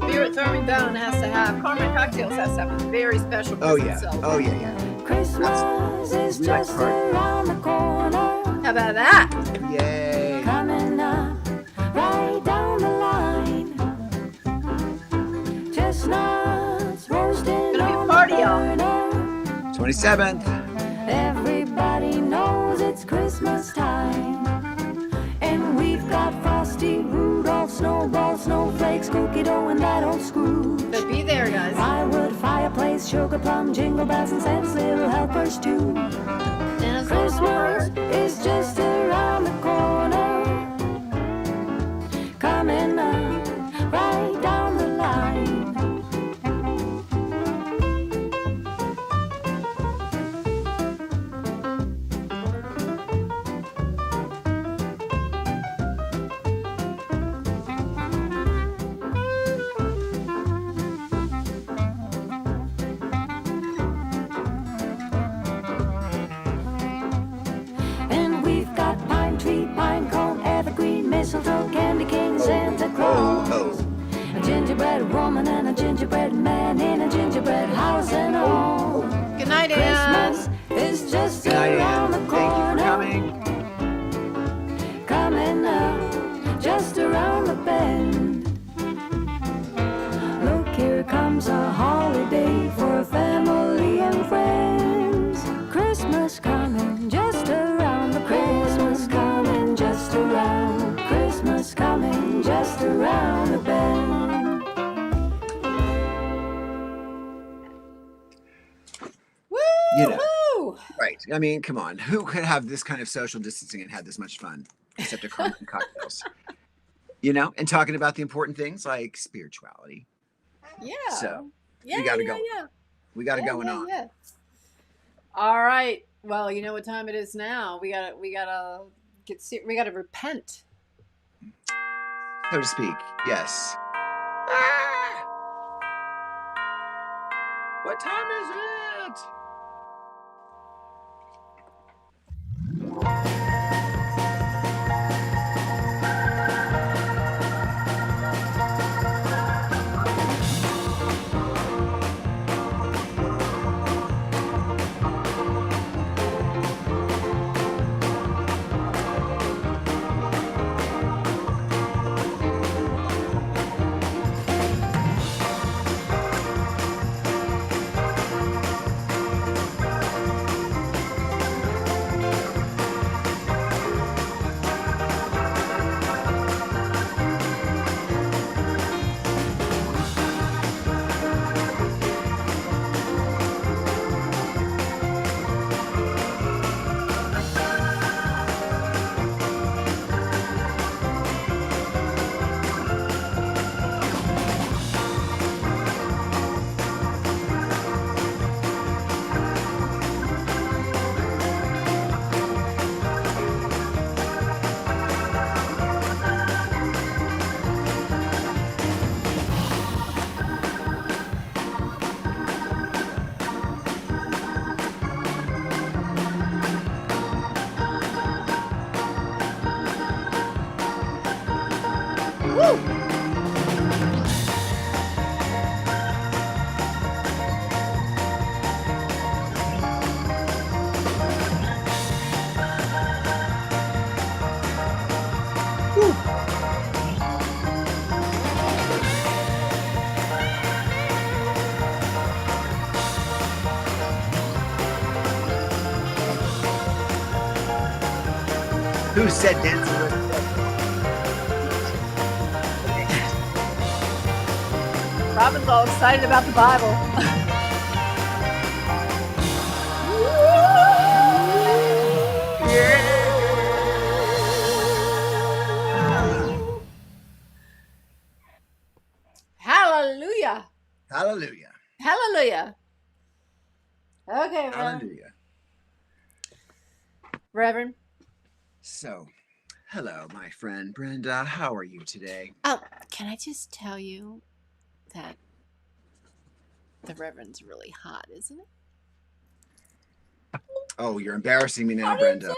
Spirit Throwing Bone has to have, Carmen Cocktails has to have a very special Christmas celebration. Oh, yeah. Christmas is just around the corner. How about that? Yay. Coming up, right down the line. Chestnuts roasting Gonna be a on party, the y'all. burner. 27th. Everybody knows it's Christmas time. And we've got Frosty, Rudolph, Snowball, Snowflakes, cookie dough, and that old Scrooge. So be there, guys. Firewood, fireplace, sugar plum, jingle bells, and Santa's little helpers too. Santa's Christmas is just around the corner. Coming up, right down the line. And we've got pine tree, pine cone, evergreen, mistletoe, candy cane, Santa Claus. A gingerbread woman and a gingerbread man in a gingerbread house and all. Good night, Ann. Christmas is just Good night, around Ann. the Thank you for corner. coming. Coming up, just around the bend. Look, here comes a holiday for family and friends. Christmas coming just around the Christmas coming just around. Christmas coming just around the bend. Woo! Right. I mean, come on. Who could have this kind of social distancing and had this much fun except a Carmen Cocktails? And talking about the important things like spirituality. Yeah. So, yeah, we gotta yeah, go. Yeah. We got it going on. Yeah. All right. Well, you know what time it is now. We gotta repent. So to speak. Yes. What time is it? Woo! Who said dancing was Robin's all excited about the Bible. Hallelujah. Hallelujah. Hallelujah. Okay, Reverend. Hallelujah. Reverend. So, hello, my friend Brenda. How are you today? Oh, can I just tell you that the Reverend's really hot, isn't it? Oh, you're embarrassing me now, Brenda.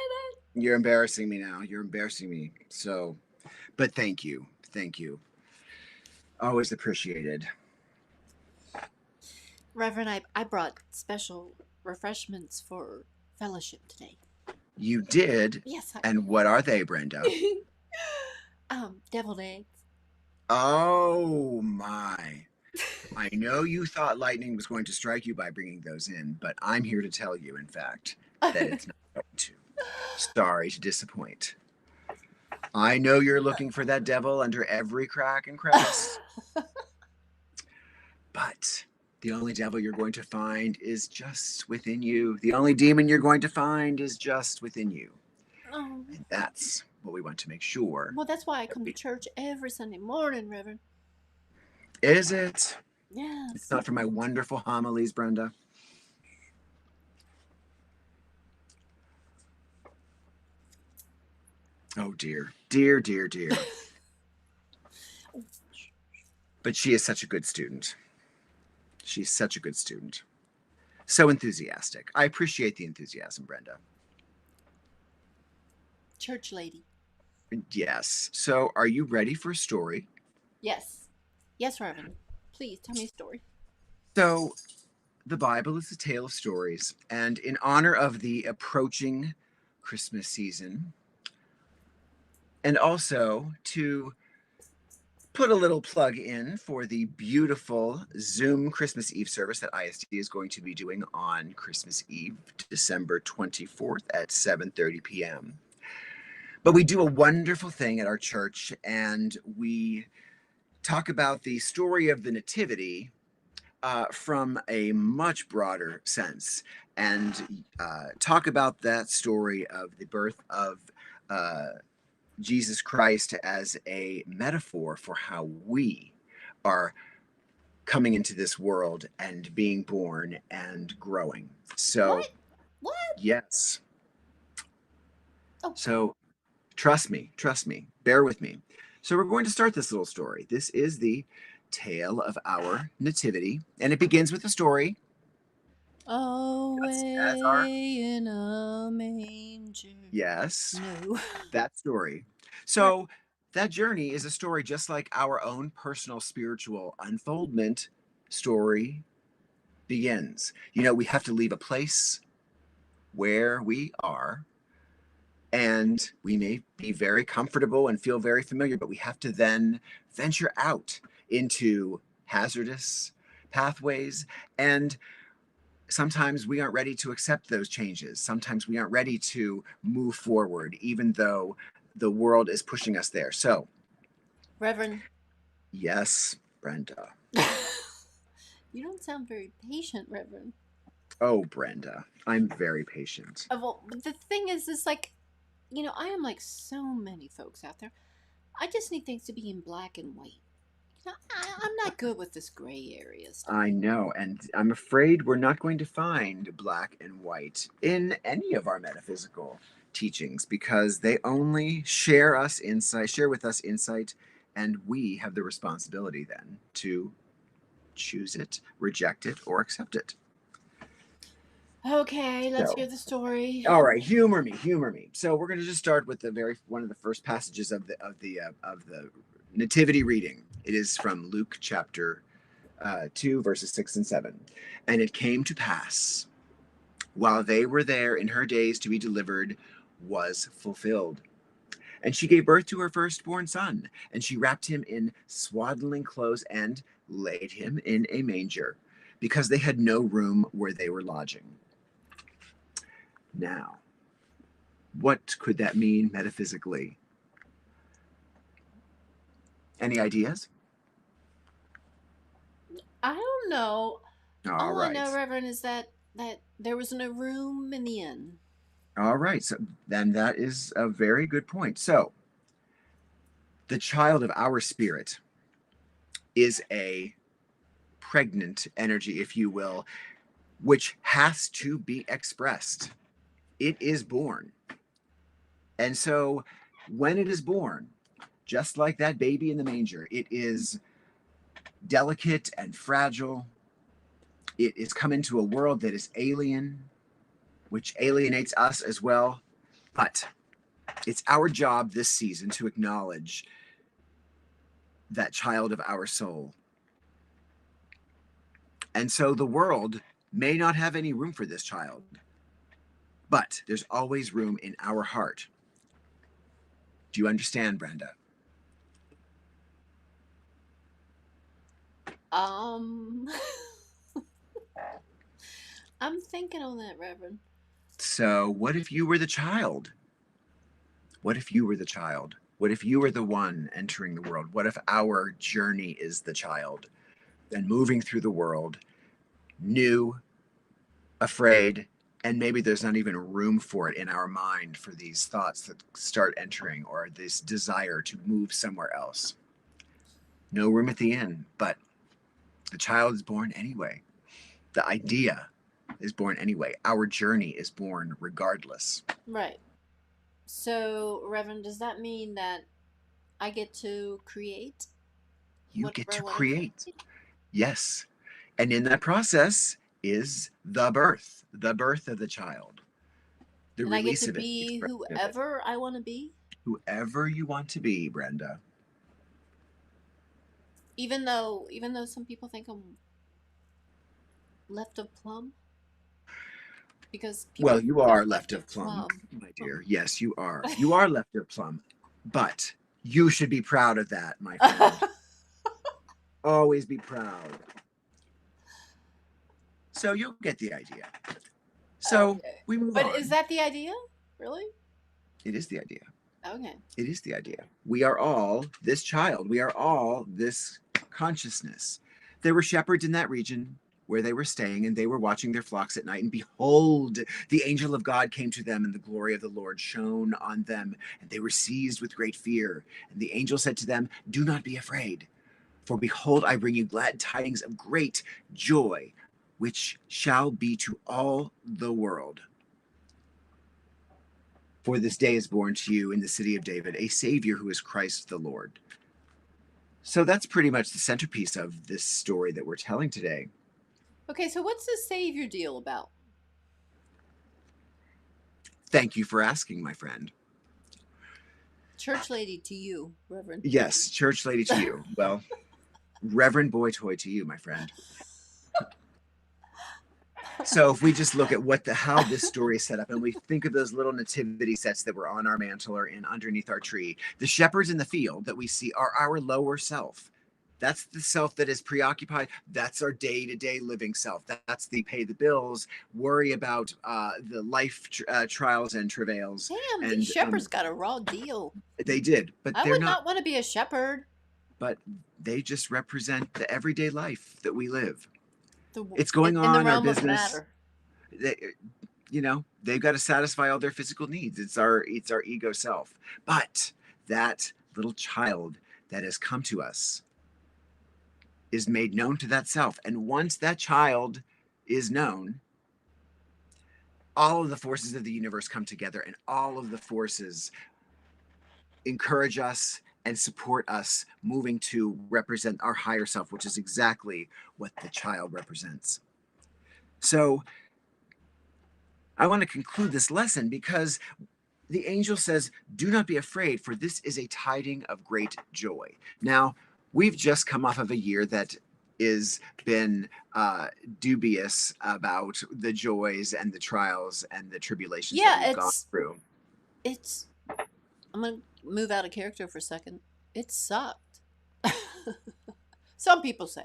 You're embarrassing me now. You're embarrassing me. So, but thank you. Thank you. Always appreciated. Reverend, I brought special refreshments for fellowship today. You did? Yes. And what are they, Brenda? Deviled eggs. Oh, my. I know you thought lightning was going to strike you by bringing those in, but I'm here to tell you, in fact, that it's not going to. Sorry to disappoint. I know you're looking for that devil under every crack and crevice. But the only devil you're going to find is just within you. The only demon you're going to find is just within you. Oh. And that's what we want to make sure. Well, that's why I come to church every Sunday morning, Reverend. Is it? Yes. It's not for my wonderful homilies, Brenda. Oh, dear. Dear, dear, dear. But she is such a good student. She's such a good student. So enthusiastic. I appreciate the enthusiasm, Brenda. Church lady. Yes. So are you ready for a story? Yes. Yes, Reverend. Please tell me a story. So the Bible is a tale of stories. And in honor of the approaching Christmas season, and also to put a little plug in for the beautiful Zoom Christmas Eve service that ISD is going to be doing on Christmas Eve, December 24th at 7:30 p.m. But we do a wonderful thing at our church, and we talk about the story of the Nativity from a much broader sense, and talk about that story of the birth of Jesus Christ as a metaphor for how we are coming into this world and being born and growing. So, what? Yes. Oh. So, trust me, bear with me. So, we're going to start this little story. This is the tale of our nativity, and it begins with a story. Away in a manger. Yes. No. That story. So that journey is a story just like our own personal spiritual unfoldment story begins. You know, we have to leave a place where we are, and we may be very comfortable and feel very familiar, but we have to then venture out into hazardous pathways, and sometimes we aren't ready to accept those changes. Sometimes we aren't ready to move forward, even though the world is pushing us there. So, Reverend. Yes, Brenda. You don't sound very patient, Reverend. Oh, Brenda, I'm very patient. Well, the thing is like, you know, I am like so many folks out there. I just need things to be in black and white. I'm not good with this gray area stuff. I know, and I'm afraid we're not going to find black and white in any of our metaphysical teachings, because they only share with us insight, and we have the responsibility then to choose it, reject it, or accept it. Okay, let's hear the story. All right, humor me. So we're going to just start with one of the first passages of the nativity reading. It is from Luke chapter 2, verses 6 and 7. And it came to pass, while they were there, in her days to be delivered was fulfilled. And she gave birth to her firstborn son, and she wrapped him in swaddling clothes and laid him in a manger, because they had no room where they were lodging. Now, what could that mean metaphysically? Any ideas? I don't know. All right. I know, Reverend, is that there was no room in the inn. All right. So then that is a very good point. So the child of our spirit is a pregnant energy, if you will, which has to be expressed. It is born. And so when it is born, just like that baby in the manger, it is delicate and fragile. It is come into a world that is alien, which alienates us as well. But it's our job this season to acknowledge that child of our soul. And so the world may not have any room for this child, but there's always room in our heart. Do you understand, Brenda? I'm thinking on that, Reverend. So what if you were the child? What if you were the child? What if you were the one entering the world? What if our journey is the child and moving through the world, new, afraid, and maybe there's not even room for it in our mind for these thoughts that start entering or this desire to move somewhere else. No room at the inn, but the child is born anyway. The idea is born anyway. Our journey is born regardless. Right. So, Reverend, does that mean that I get to create? You get to create. Yes. And in that process is the birth of the child. The and release I get to of it. Be whoever I want to be? Whoever you want to be, Brenda. Even though some people think I'm left of plum? Because well, you are left of plum, my dear. Yes, you are. You are left of plum. But you should be proud of that, my friend. Always be proud. So you'll get the idea. So we move on. But is that the idea? Really? It is the idea. Okay. It is the idea. We are all this child. We are all this consciousness. There were shepherds in that region where they were staying, and they were watching their flocks at night. And behold, the angel of God came to them, and the glory of the Lord shone on them, and they were seized with great fear. And the angel said to them, "Do not be afraid, for behold, I bring you glad tidings of great joy, which shall be to all the world. For this day is born to you in the city of David a Savior who is Christ the Lord." So that's pretty much the centerpiece of this story that we're telling today. Okay, so what's the Savior deal about? Thank you for asking, my friend. Church lady to you, Reverend. Yes, church lady to you. Well, Reverend Boy Toy to you, my friend. So if we just look at how this story is set up, and we think of those little nativity sets that were on our mantle or in underneath our tree, the shepherds in the field that we see are our lower self. That's the self that is preoccupied. That's our day-to-day living self. That's the pay the bills, worry about the life trials and travails. Damn, these shepherds got a raw deal. They did, but I would not want to be a shepherd. But they just represent the everyday life that we live. It's going on in our business. They've got to satisfy all their physical needs. It's our ego self. But that little child that has come to us is made known to that self. And once that child is known, all of the forces of the universe come together, and all of the forces encourage us and support us moving to represent our higher self, which is exactly what the child represents. So I want to conclude this lesson because the angel says, do not be afraid, for this is a tiding of great joy. Now, we've just come off of a year that is been dubious about the joys and the trials and the tribulations that we've gone through. I'm going to move out of character for a second. It sucked. Some people say.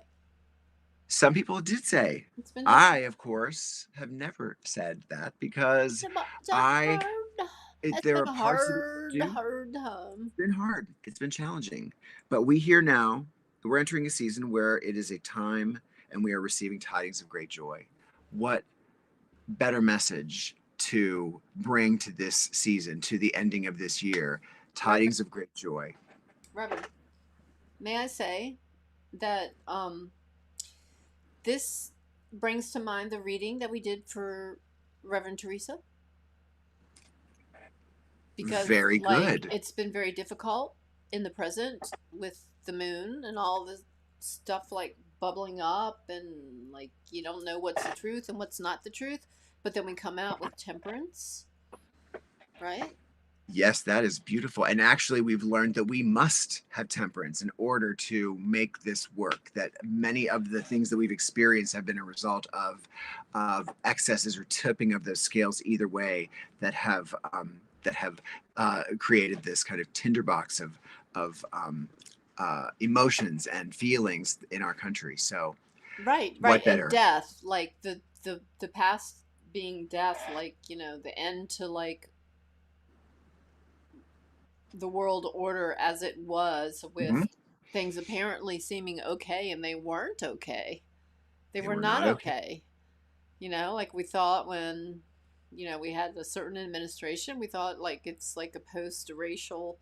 Some people did say. I, of course, have never said that because there are parts of it hard. It's been hard. It's been challenging. But we hear now, we're entering a season where it is a time and we are receiving tidings of great joy. What better message to bring to this season, to the ending of this year? Tidings of great joy. Reverend, may I say that this brings to mind the reading that we did for Reverend Teresa? Because very good. It's been very difficult in the present with the moon and all the stuff like bubbling up and like you don't know what's the truth and what's not the truth, but then we come out with temperance, right? Yes, that is beautiful. And actually, we've learned that we must have temperance in order to make this work, that many of the things that we've experienced have been a result of excesses or tipping of those scales either way that have created this kind of tinderbox of emotions and feelings in our country. So right. What better? And death, like the past being death, like, you know, the end to like the world order as it was with things apparently seeming okay and they weren't okay. They were not okay. You know, like we thought when, you know, we had a certain administration, we thought like it's like a post-racial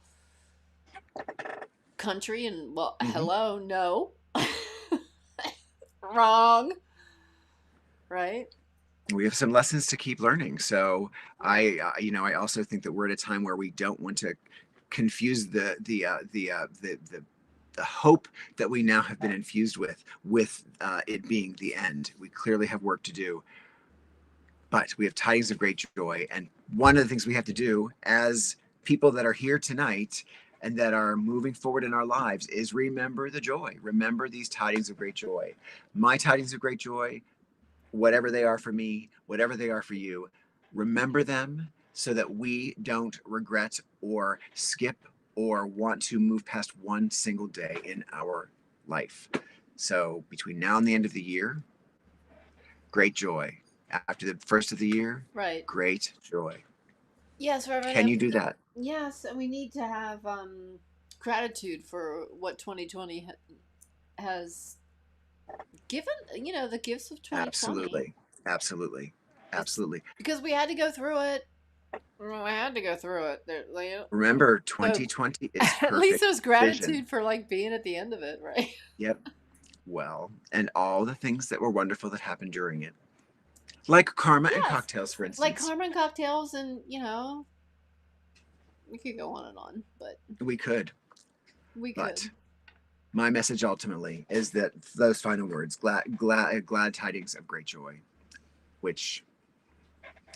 country and well, hello, no. Wrong. Right? We have some lessons to keep learning. So I also think that we're at a time where we don't want to confuse the hope that we now have been infused with it being the end. We clearly have work to do, but we have tidings of great joy. And one of the things we have to do as people that are here tonight and that are moving forward in our lives is remember the joy. Remember these tidings of great joy. My tidings of great joy, whatever they are for me, whatever they are for you, remember them so that we don't regret or skip or want to move past one single day in our life. So between now and the end of the year, great joy. After the first of the year, right, great joy. Yes, Reverend. Can you do that? Yes, and we need to have gratitude for what 2020 has given, you know, the gifts of 2020. Absolutely. Because we had to go through it. Remember, 2020 is perfect. At least there's gratitude for like being at the end of it, right? Yep. Well, and all the things that were wonderful that happened during it. Like Karma and Cocktails, for instance. Like Karma and Cocktails, and, you know, we could go on and on, but... We could. But my message ultimately is that those final words, glad tidings of great joy, which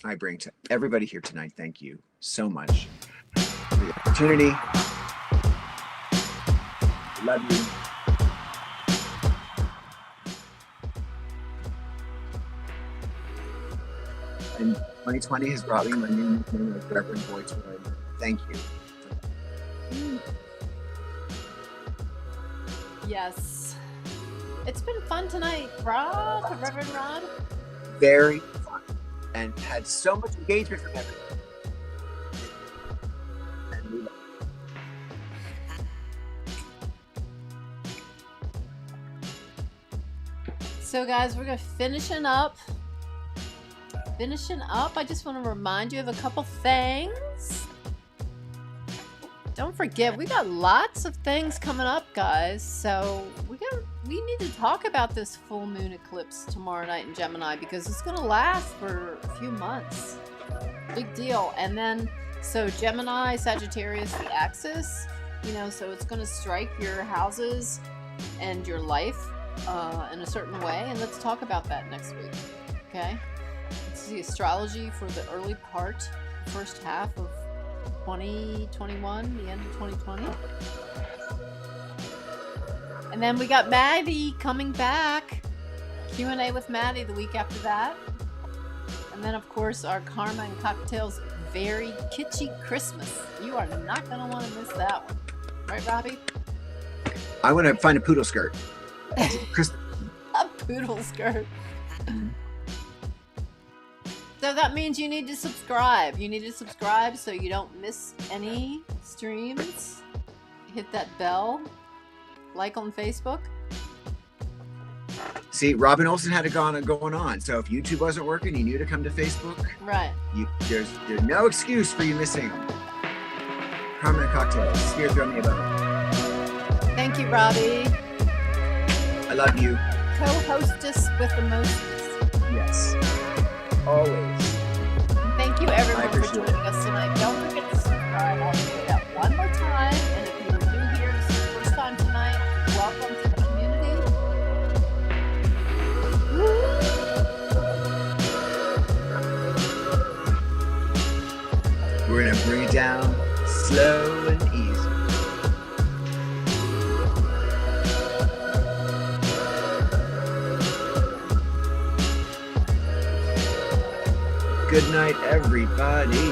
I bring to everybody here tonight. Thank you so much for the opportunity. Love you. And 2020 has brought me my new nickname of Reverend Boy Toy. Thank you. Yes. It's been fun tonight, Reverend Rod. Very fun. And had so much engagement from everyone. And we love it. So guys, we're finishing up. I just want to remind you of a couple things. Don't forget, we got lots of things coming up, guys. So we need to talk about this full moon eclipse tomorrow night in Gemini because it's going to last for a few months. Big deal. And then, so Gemini, Sagittarius, the axis, you know, so it's going to strike your houses and your life in a certain way. And let's talk about that next week. Okay? It's the astrology for the early part, first half of 2021, the end of 2020. And then we got Maddie coming back. Q&A with Maddie the week after that. And then, of course, our Karma and Cocktails Very Kitschy Christmas. You are not going to want to miss that one. Right, Robbie? I want to find a poodle skirt. A poodle skirt. So that means you need to subscribe. You need to subscribe so you don't miss any streams. Hit that bell. Like on Facebook. See, Robin Olsen had it going on. So if YouTube wasn't working, you knew to come to Facebook. Right. There's no excuse for you missing Karma and Cocktails. Spirit Throw Me a Bone. Thank you, Robbie. I love you. Co-hostess with the mostest. Yes. Always. Thank you, everyone, for joining us tonight. Don't forget to subscribe. I'll say that one more time. And if you are new here, this is your first time tonight, welcome to the community. We're going to bring it down slow and easy. Good night, everybody.